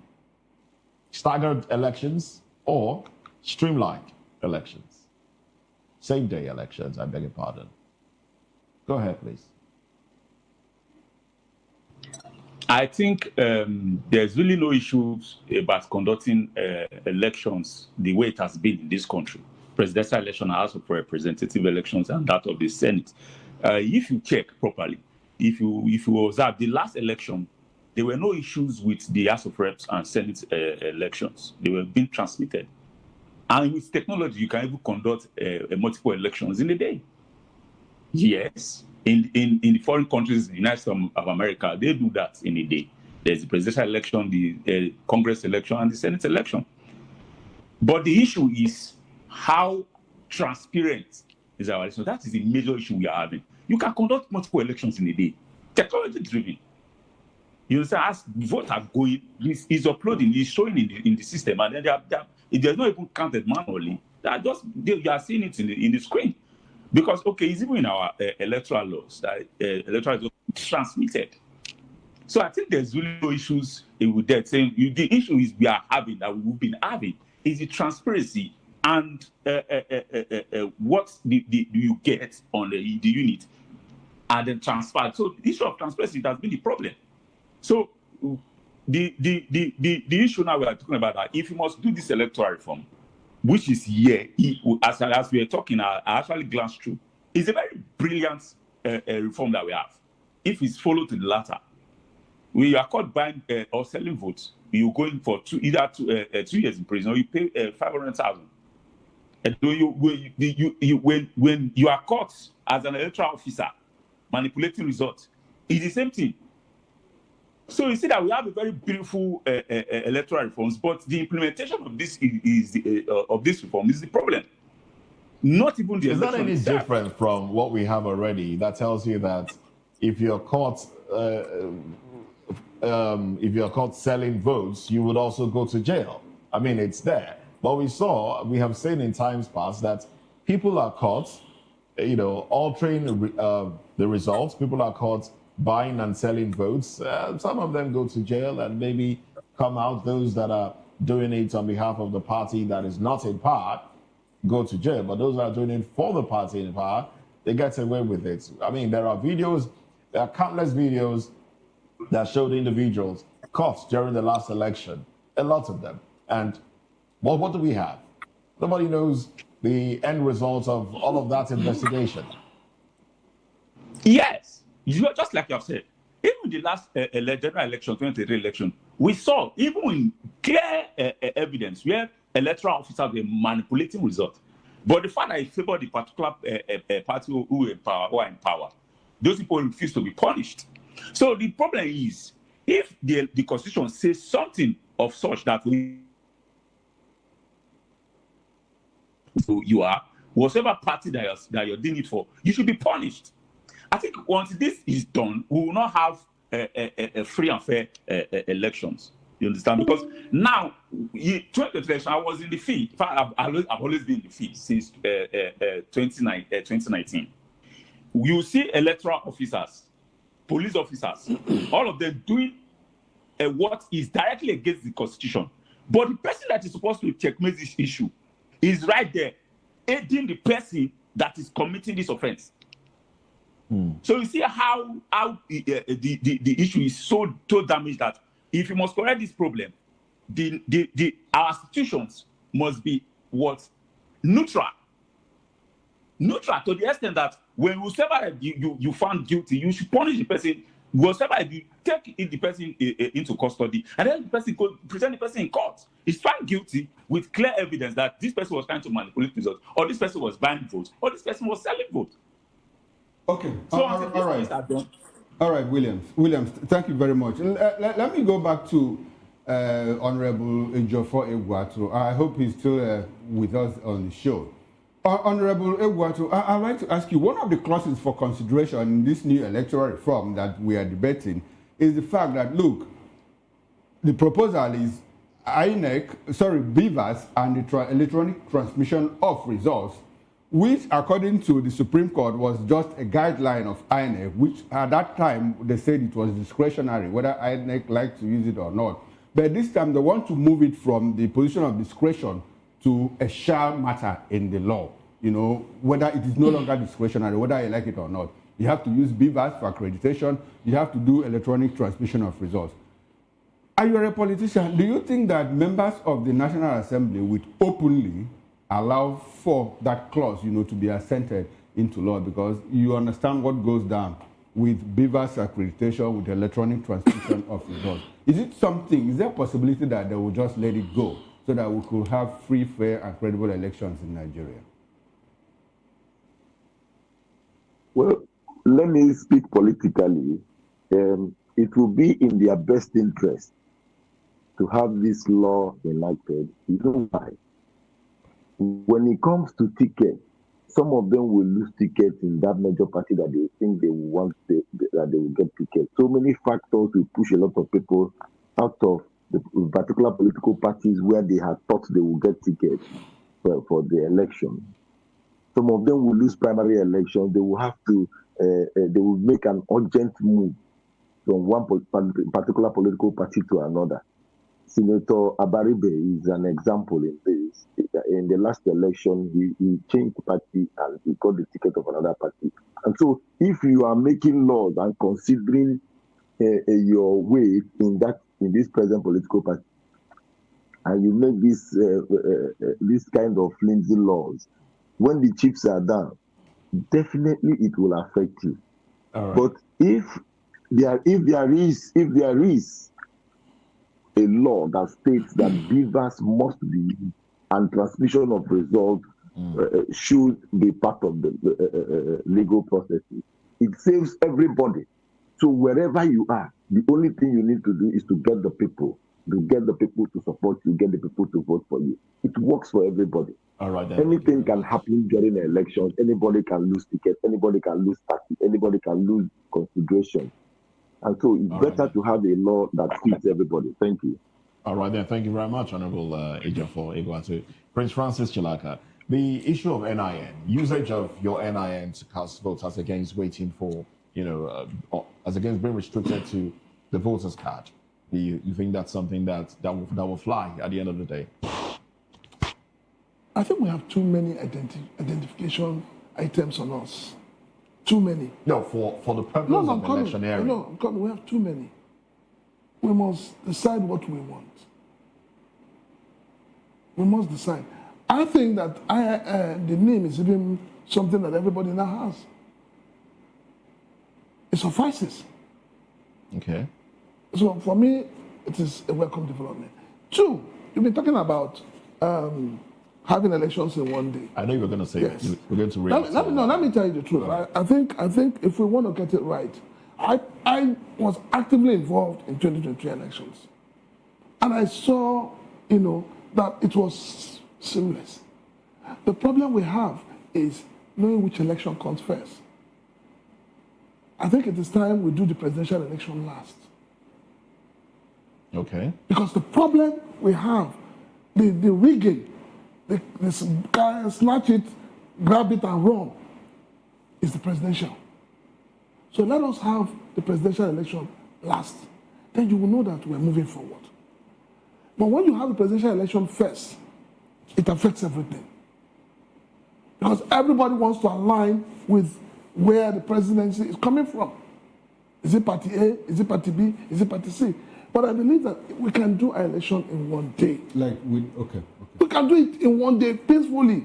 Staggered elections or streamlined elections? Same-day elections, I beg your pardon. Go ahead, please. I think there's really no issues about conducting elections the way it has been in this country. Presidential election, House of Representative elections, and that of the Senate. If you check properly, if you observe the last election, there were no issues with the House of Reps and Senate elections. They were being transmitted. And with technology, you can even conduct multiple elections in a day. Yes, in the foreign countries, the United States of America, they do that in a day. There's the presidential election, the Congress election, and the Senate election. But the issue is how transparent is our election. That is the major issue we are having. You can conduct multiple elections in a day, technology-driven. You understand? As votes are going, is uploading, is showing in the system, and then there's not even counted manually. You are seeing it in the screen. Because, okay, it's even in our electoral laws that electoral is transmitted. So I think there's really no issues with that. Saying the issue is we've been having, is the transparency and what do you get on the unit and then transferred. So the issue of transparency has been the problem. So the issue now we are talking about that if you must do this electoral reform, which is here, as we are talking, I actually glanced through, it's a very brilliant reform that we have. If it's followed to the latter, when you are caught buying or selling votes, you go in for 2 years in prison, or you pay 500,000. And when you are caught as an electoral officer manipulating results, it's the same thing. So you see that we have a very beautiful electoral reforms, but the implementation of this of this reform is the problem. Not even the election. Is that any itself. different from what we have already? That tells you that if you're caught selling votes, you would also go to jail. I mean, it's there. But we have seen in times past that people are caught, altering the results. People are caught buying and selling votes. Some of them go to jail and maybe come out. Those that are doing it on behalf of the party that is not in power go to jail. But those that are doing it for the party in power, they get away with it. I mean, there are countless videos that showed individuals caught during the last election, a lot of them. And what do we have? Nobody knows the end result of all of that investigation. Yes. Just like you have said, even the last general election, 2023 election, we saw, even in clear evidence, where electoral officers were manipulating results. But the fact that it favored the particular party who are in power, those people refuse to be punished. So the problem is, if the Constitution says something of such that you are, whatever party that you're doing it for, you should be punished. I think once this is done, we will not have a free and fair elections. You understand? Because now, 2020, I was in the field. In fact, I've always been in the field since 2019. You see electoral officers, police officers, all of them doing what is directly against the Constitution. But the person that is supposed to checkmate this issue is right there, aiding the person that is committing this offense. So you see how the issue is so damaged that if you must correct this problem, our institutions must be neutral to the extent that when whoever you found guilty, you should punish the person. Whatever you take the person into custody, and then the person could present the person in court. Is found guilty with clear evidence that this person was trying to manipulate results, or this person was buying votes, or this person was selling votes. Okay. So all right, Williams, thank you very much. Let me go back to Honorable Ejiofor Egwuatu. I hope he's still with us on the show. Honorable Egwuatu, I'd like to ask you, one of the clauses for consideration in this new electoral reform that we are debating is the fact that, look, the proposal is BVAS and the electronic transmission of results, which, according to the Supreme Court, was just a guideline of INEC, which at that time they said it was discretionary, whether INEC liked to use it or not. But this time they want to move it from the position of discretion to a shall matter in the law, whether it is no longer discretionary, whether you like it or not. You have to use BVAS for accreditation. You have to do electronic transmission of results. Are you a politician? Do you think that members of the National Assembly would openly allow for that clause, to be assented into law? Because you understand what goes down with BVAS accreditation, with electronic transmission of results. Is there a possibility that they will just let it go so that we could have free, fair, and credible elections in Nigeria? Well, let me speak politically. It will be in their best interest to have this law enacted. You know why? When it comes to tickets, some of them will lose tickets in that major party that they think they want that they will get tickets. So many factors will push a lot of people out of the particular political parties where they had thought they will get tickets for the election. Some of them will lose primary elections. They will have to, they will make an urgent move from one particular political party to another. Senator Abaribe is an example in this. In the last election, he changed the party and he got the ticket of another party. And so, if you are making laws and considering your way in this present political party, and you make this kind of flimsy laws, when the chips are down, definitely it will affect you. All right. But if there is a law that states that BVAS must be and transmission of results should be part of the legal processes, it saves everybody. So wherever you are, the only thing you need to do is to get the people to support you, get the people to vote for you. It works for everybody. All right, then. Anything can happen during the elections. Anybody can lose tickets. Anybody can lose party. Anybody can lose consideration. And so it's better to have a law that fits everybody. Thank you. All right, then. Thank you very much, Honorable Ejiofor Egwatu. Prince Francis Chilaka, the issue of NIN, usage of your NIN to cast votes as against waiting for, as against being restricted to the voter's card. Do you think that's something that will fly at the end of the day? I think we have too many identification items on us. Too many. No, for the purpose of electioneering. No, we have too many. We must decide what we want. We must decide. I think that the name is even something that everybody now has. It suffices. Okay. So for me, it is a welcome development. Two, you've been talking about having elections in one day. I know you were going to say yes. We're going to read let me tell you the truth. Right. I think if we want to get it right, I was actively involved in 2023 elections. And I saw, that it was seamless. The problem we have is knowing which election comes first. I think it is time we do the presidential election last. Okay. Because the problem we have, the rigging, this guy snatch it, grab it and run, is the presidential. So let us have the presidential election last. Then you will know that we're moving forward. But when you have the presidential election first, it affects everything. Because everybody wants to align with where the presidency is coming from. Is it party A? Is it party B? Is it party C? But I believe that we can do our election in one day. Okay. We can do it in one day peacefully.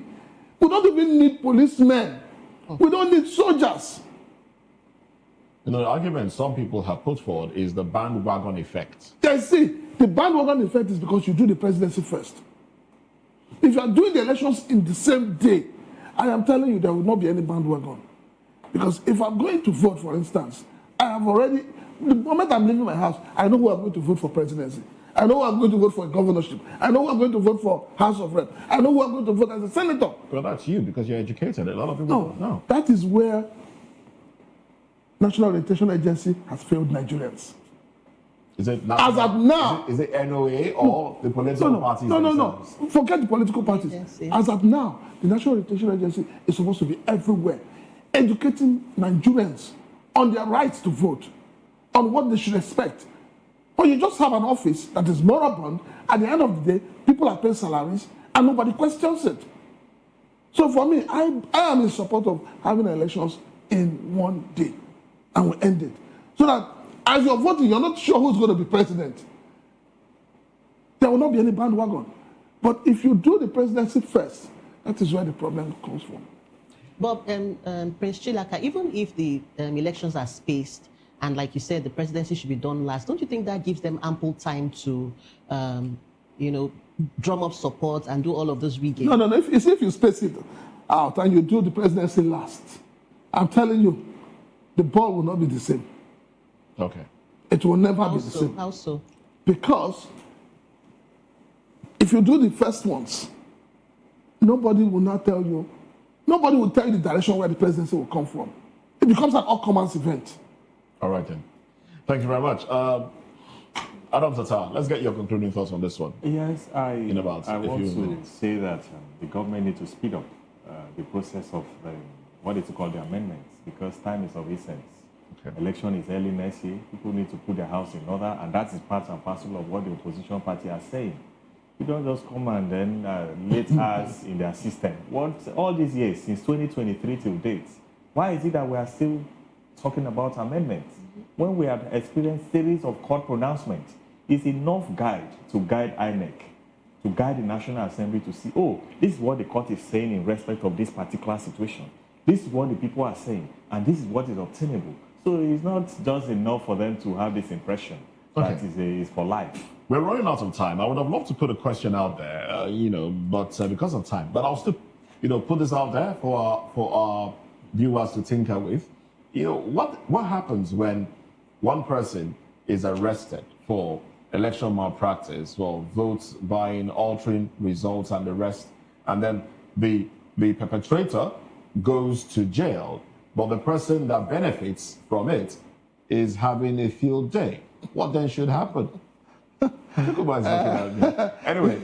We don't even need policemen. We don't need soldiers. The argument some people have put forward is the bandwagon effect. Yes, see, the bandwagon effect is because you do the presidency first. If you are doing the elections in the same day, I am telling you there will not be any bandwagon. Because if I'm going to vote, for instance, I have already, the moment I'm leaving my house, I know who I'm going to vote for presidency. I know who I'm going to vote for a governorship. I know who I'm going to vote for House of Rep. I know who I'm going to vote as a senator. Well, that's you because you're educated. A lot of people don't know. That is where National Orientation Agency has failed Nigerians. Is it not? As of now. Is it NOA or the political parties themselves? No. Forget the political parties. As of now, the National Orientation Agency is supposed to be everywhere, educating Nigerians on their rights to vote, on what they should expect. But you just have an office that is moribund. At the end of the day, people are paying salaries and nobody questions it. So for me, I am in support of having elections in one day, and we end it. So that as you're voting, you're not sure who's going to be president. There will not be any bandwagon. But if you do the presidency first, that is where the problem comes from. But Prince Chilaka, even if the elections are spaced, and like you said, the presidency should be done last, don't you think that gives them ample time to, drum up support and do all of those rigging? No. If you space it out and you do the presidency last, I'm telling you, the ball will not be the same. Okay. It will never be the same. How so? Because if you do the first ones, nobody will tell you the direction where the presidency will come from. It becomes an all-comers event. All right, then. Thank you very much. Adam Tata, let's get your concluding thoughts on this one. Yes, I want to minutes. say that the government needs to speed up the process of what is called the amendments, because time is of essence. Okay. Election is early next year. People need to put their house in order, and that is part and parcel of what the opposition party are saying. You don't just come and then let us in their system. What all these years, since 2023 till date, why is it that we are still talking about amendments when we have experienced series of court pronouncements? Is enough guide to guide INEC, to guide the National Assembly to see, oh, this is what the court is saying in respect of this particular situation. This is what the people are saying, and this is what is obtainable. So it's not just enough for them to have this impression that is for life. We're running out of time. I would have loved to put a question out there, but because of time. But I'll still, put this out there for our viewers to tinker with. What happens when one person is arrested for election malpractice, for votes buying, altering results and the rest, and then the perpetrator goes to jail, but the person that benefits from it is having a field day? What then should happen? Anyway,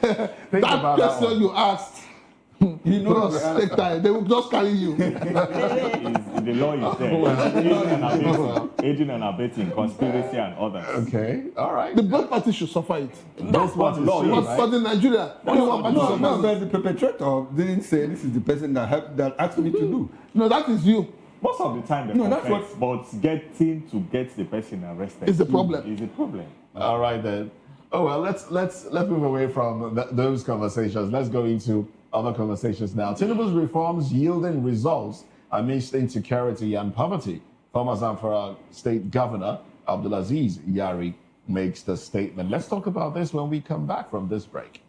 think about that question you asked. Take time. They will just carry you. The law is there. Aiding and abetting, conspiracy and others. Okay, all right. The both parties should suffer it. That's what the law is. But in Nigeria, only one party suffers. No, the perpetrator didn't say this is the person that asked me to do. No, that is you. Most of the time, they confess, but getting to get the person arrested is the problem. Is the problem. All right then. Oh well, let's move away from those conversations. Let's go into other conversations now. Tinubu's reforms yielding results amidst insecurity and poverty. Former Zamfara State Governor Abdulaziz Yari makes the statement. Let's talk about this when we come back from this break.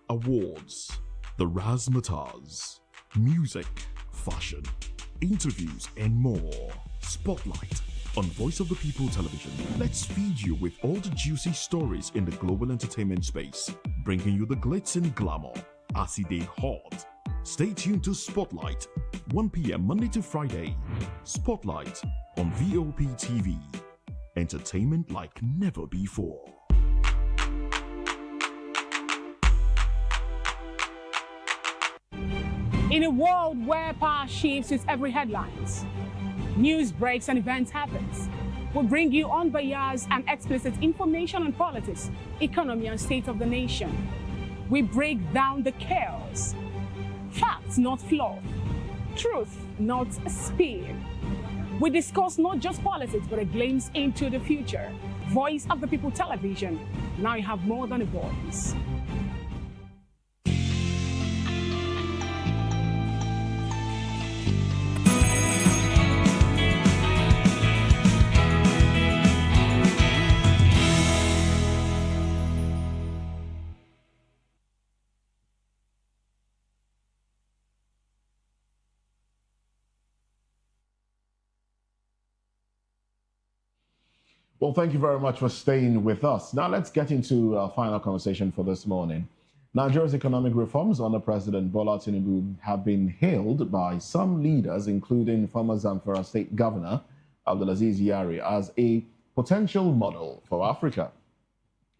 Awards, the razzmatazz, music, fashion, interviews, and more. Spotlight on Voice of the People Television. Let's feed you with all the juicy stories in the global entertainment space, bringing you the glitz and glamour as it is hot. Stay tuned to Spotlight, 1 p.m. Monday to Friday. Spotlight on VOP TV. Entertainment like never before. In a world where power shifts with every headlines, news breaks and events happens, we bring you unbiased and explicit information on politics, economy, and state of the nation. We break down the chaos. Facts, not fluff. Truth, not speed. We discuss not just politics, but a glimpse into the future. Voice of the People Television. Now you have more than a voice. Well, thank you very much for staying with us. Now let's get into our final conversation for this morning. Nigeria's economic reforms under President Bola Tinubu have been hailed by some leaders, including former Zamfara State Governor Abdulaziz Yari, as a potential model for Africa,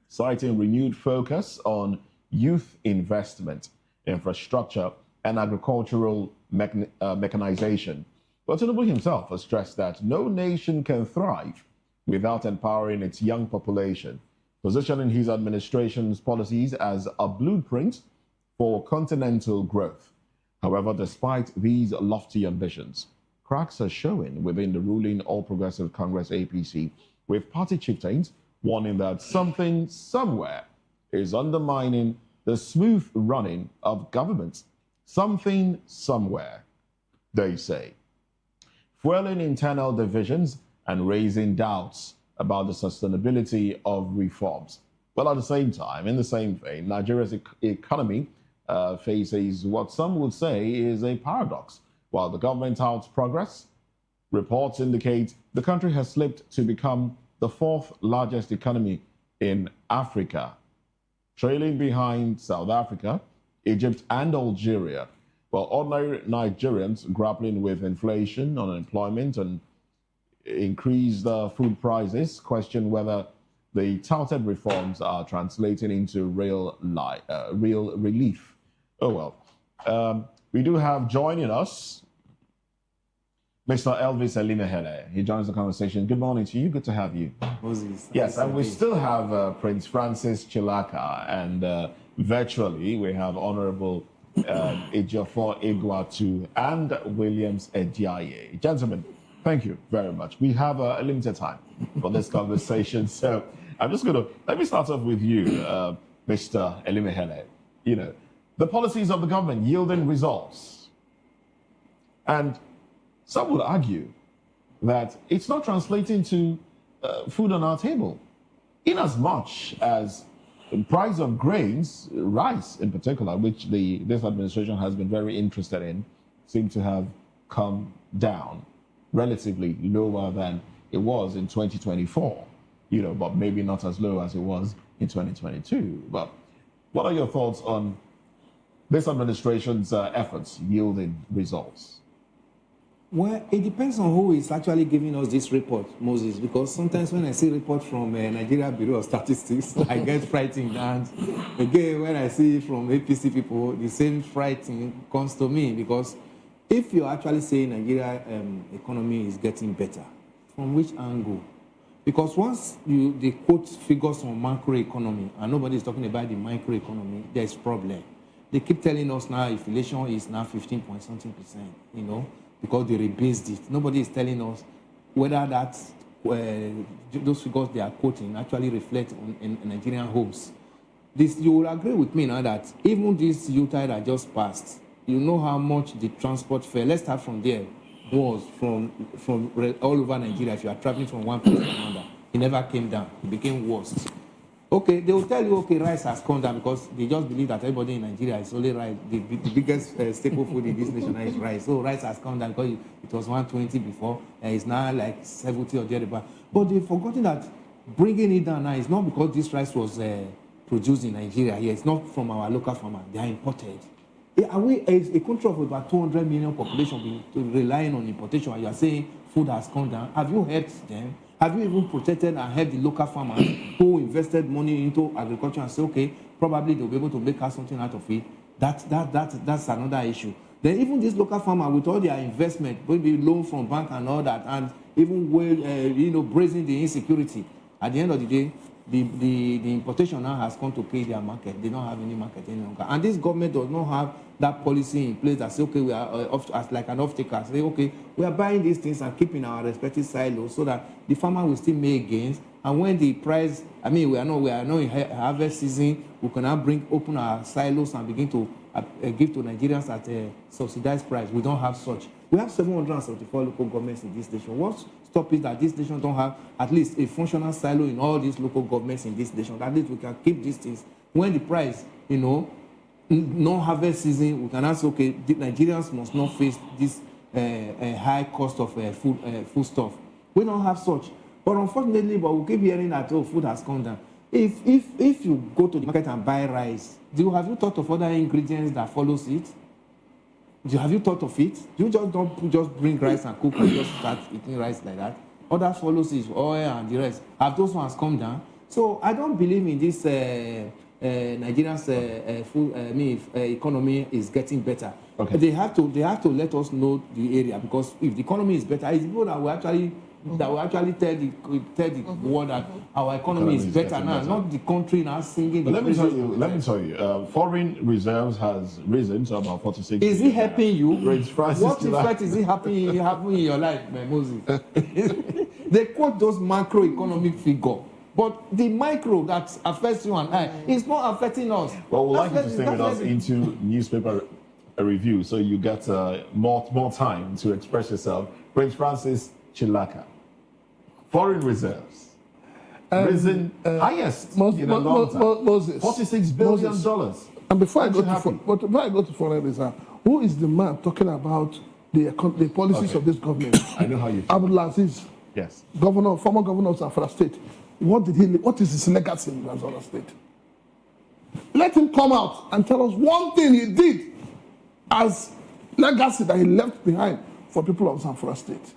citing renewed focus on youth investment, infrastructure, and agricultural mechanization. But Tinubu himself has stressed that no nation can thrive without empowering its young population, positioning his administration's policies as a blueprint for continental growth. However, despite these lofty ambitions, cracks are showing within the ruling All Progressive Congress APC, with party chieftains warning that something somewhere is undermining the smooth running of government. Something somewhere, they say, fueling internal divisions and raising doubts about the sustainability of reforms. But at the same time, in the same vein, Nigeria's economy faces what some would say is a paradox. While the government touts progress, reports indicate the country has slipped to become the fourth largest economy in Africa, trailing behind South Africa, Egypt, and Algeria. While ordinary Nigerians grappling with inflation, unemployment, and increased food prices, question whether the touted reforms are translating into real relief. Oh well. We do have joining us Mr. Elvis Elimehele. He joins the conversation. Good morning to you. Good to have you. Moses. Yes, and we still have Prince Francis Chilaka, and virtually we have Honorable Ejiofor Iguatu and Williams Ejiaye. Gentlemen, thank you very much. We have a limited time for this conversation, so I'm just let me start off with you, Mr. Elimehele. You know, the policies of the government yielding results. And some would argue that it's not translating to food on our table, in as much as the price of grains, rice in particular, which this administration has been very interested in, seem to have come down relatively lower than it was in 2024, you know, but maybe not as low as it was in 2022. But what are your thoughts on this administration's efforts yielding results? Well, it depends on who is actually giving us this report, Moses, because sometimes when I see report from Nigeria Bureau of Statistics, I get frightened. And again, when I see from APC people, the same frightened comes to me, because if you're actually saying Nigeria economy is getting better, from which angle? Because once they quote figures on macroeconomy and nobody is talking about the microeconomy, there's problem. They keep telling us now inflation is now 15-point-something%, you know, because they rebased it. Nobody is telling us whether that those figures they are quoting actually reflect on in Nigerian homes. You will agree with me now that even this U-tide that just passed, you know how much the transport fare, let's start from there, was from all over Nigeria. If you are traveling from one place to another, it never came down. It became worse. Okay, they will tell you, okay, rice has come down because they just believe that everybody in Nigeria is only rice. The biggest staple food in this nation is rice. So rice has come down because it was 120 before, and it's now like 70 or thereabouts. But they've forgotten that bringing it down now is not because this rice was produced in Nigeria. Here, it's not from our local farmer. They are imported. Are we a country of about 200 million population relying on importation, and you are saying food has come down? Have you helped them? Have you even protected and helped the local farmers who invested money into agriculture and say, okay, probably they'll be able to make out something out of it? That's another issue. Then even this local farmer with all their investment, maybe loan from bank and all that, and even braising the insecurity. At the end of the day, the importation now has come to pay their market. They don't have any market any longer. And this government does not have that policy in place that say, okay, we are as like an off-taker. Say, okay, we are buying these things and keeping our respective silos so that the farmer will still make gains. And when the price, we are not in harvest season, we can now open our silos and begin to give to Nigerians at a subsidized price. We don't have such. We have 774 local governments in this nation. What stop is that this nation don't have at least a functional silo in all these local governments in this nation. At least we can keep these things. When the price, non-harvest season, we can ask, okay, the Nigerians must not face this high cost of food stuff. We don't have such. But unfortunately, we keep hearing that, food has come down. If you go to the market and buy rice, have you thought of other ingredients that follows it? Have you thought of it? You don't bring rice and cook and just start eating rice like that. Others follows it, oil and the rest. Have those ones come down? So I don't believe in this Nigeria's economy is getting better. Okay. They have to let us know the area, because if the economy is better, it's people that will actually tell the world that our economy is better now, not the country now singing. But let me tell you, foreign reserves has risen to about 46. Is it helping you? What effect is it happening in your life, Moses? They quote those macroeconomic figures, but the micro that affects you and I is not affecting us. Well, we'd like you to stay with us into newspaper review, so you get more time to express yourself. Prince Francis Chilaka. Foreign reserves risen highest in a long time. Moses, $46 billion. And before I go to foreign reserve, who is the man talking about the policies of this government? I know how you feel. Abdulaziz, yes, former governor of Zamfara State. What is his legacy in Zamfara State? Let him come out and tell us one thing he did as legacy that he left behind for people of Zamfara State.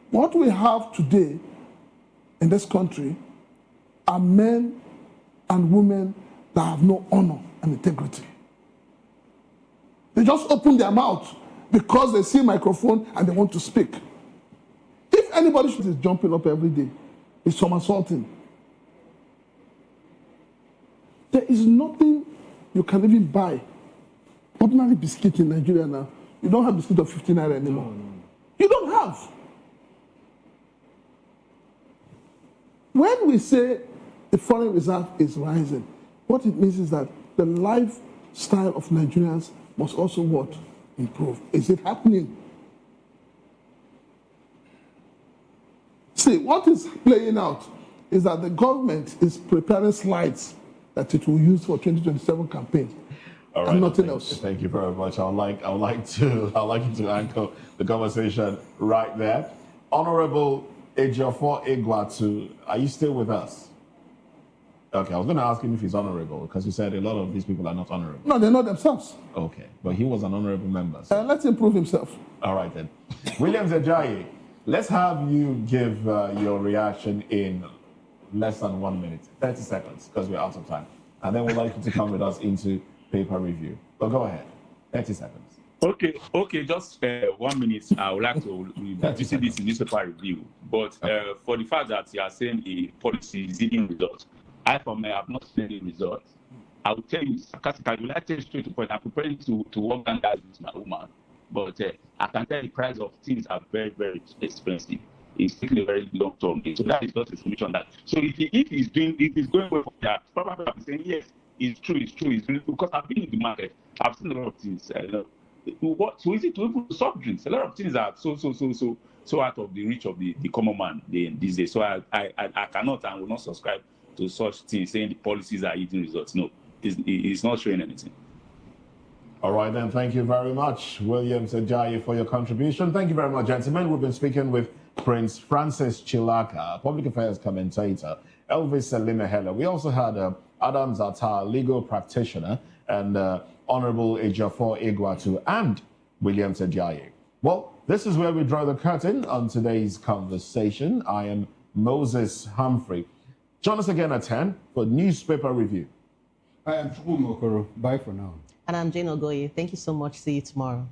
What we have today in this country are men and women that have no honor and integrity. They just open their mouth because they see a microphone and they want to speak. If anybody is jumping up every day, it's somersaulting. There is nothing you can even buy. Ordinary biscuit in Nigeria now, you don't have biscuit of 15 naira anymore. No. You don't have. When we say the foreign reserve is rising, what it means is that the lifestyle of Nigerians must also improve. Is it happening? See, what is playing out is that the government is preparing slides that it will use for 2027 campaign. All right, and nothing else. Thank you very much. I'd like you to anchor the conversation right there. Honorable Ejiofor Egwatu, are you still with us? Okay, I was going to ask him if he's honorable, because you said a lot of these people are not honorable. No, they're not themselves. Okay, but he was an honorable member. So. Let's improve himself. All right then. Williams Ajayi, let's have you give your reaction in less than 1 minute, 30 seconds, because we're out of time. And then we'd like you to come with us into paper review. But go ahead, 30 seconds. Okay, just 1 minute. I would like to see this in newspaper review. But for the fact that you are saying the policy is yielding results, I have not seen any results. I will tell you, sarcastically, I tell you straight to point, I'm preparing to work on that with my woman. But I can tell the price of things are very, very expensive. It's taking a very long term. So that is not a solution. That so if he's going well for that, probably I'm saying yes, it's true, because I've been in the market, I've seen a lot of things. So easy to open soft drinks. A lot of things are so out of the reach of the common man these days. So I cannot and will not subscribe to such things saying the policies are yielding results. No, it's not showing anything. All right then, thank you very much, Williams Ajayi, for your contribution. Thank you very much, gentlemen. We've been speaking with Prince Francis Chilaka, public affairs commentator, Elvis Elimehele. We also had Adams Attar, legal practitioner, and Honorable Ejiofor Egwatu and Williams Ajayi. Well, this is where we draw the curtain on today's conversation. I am Moses Humphrey. Join us again at 10 for newspaper review. I am Chukwuma Okoro. Bye for now. And I'm Jane Ogoye. Thank you so much. See you tomorrow.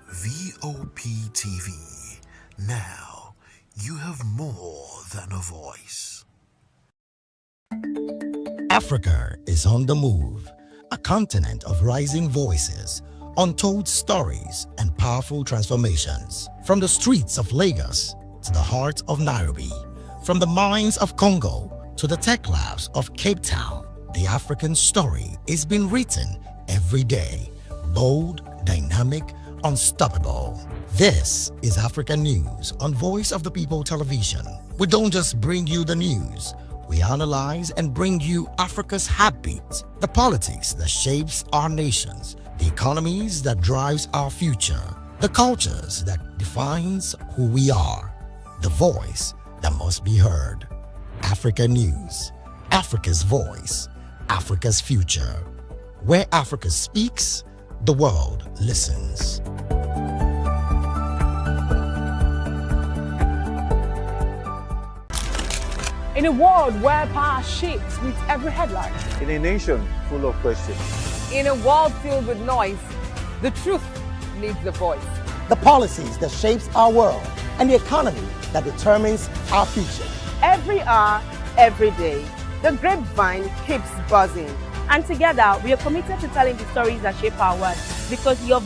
VOP TV. Now, you have more than a voice. Africa is on the move, a continent of rising voices, untold stories, and powerful transformations. From the streets of Lagos to the heart of Nairobi, from the mines of Congo to the tech labs of Cape Town, the African story is being written every day. Bold, dynamic, unstoppable. This is African News on Voice of the People Television. We don't just bring you the news. We analyze and bring you Africa's heartbeat, the politics that shapes our nations, the economies that drives our future, the cultures that defines who we are, the voice that must be heard. Africa News, Africa's voice, Africa's future. Where Africa speaks, the world listens. In a world where power shifts with every headline. In a nation full of questions. In a world filled with noise, the truth needs a voice. The policies that shapes our world and the economy that determines our future. Every hour, every day, the grapevine keeps buzzing. And together, we are committed to telling the stories that shape our world, because your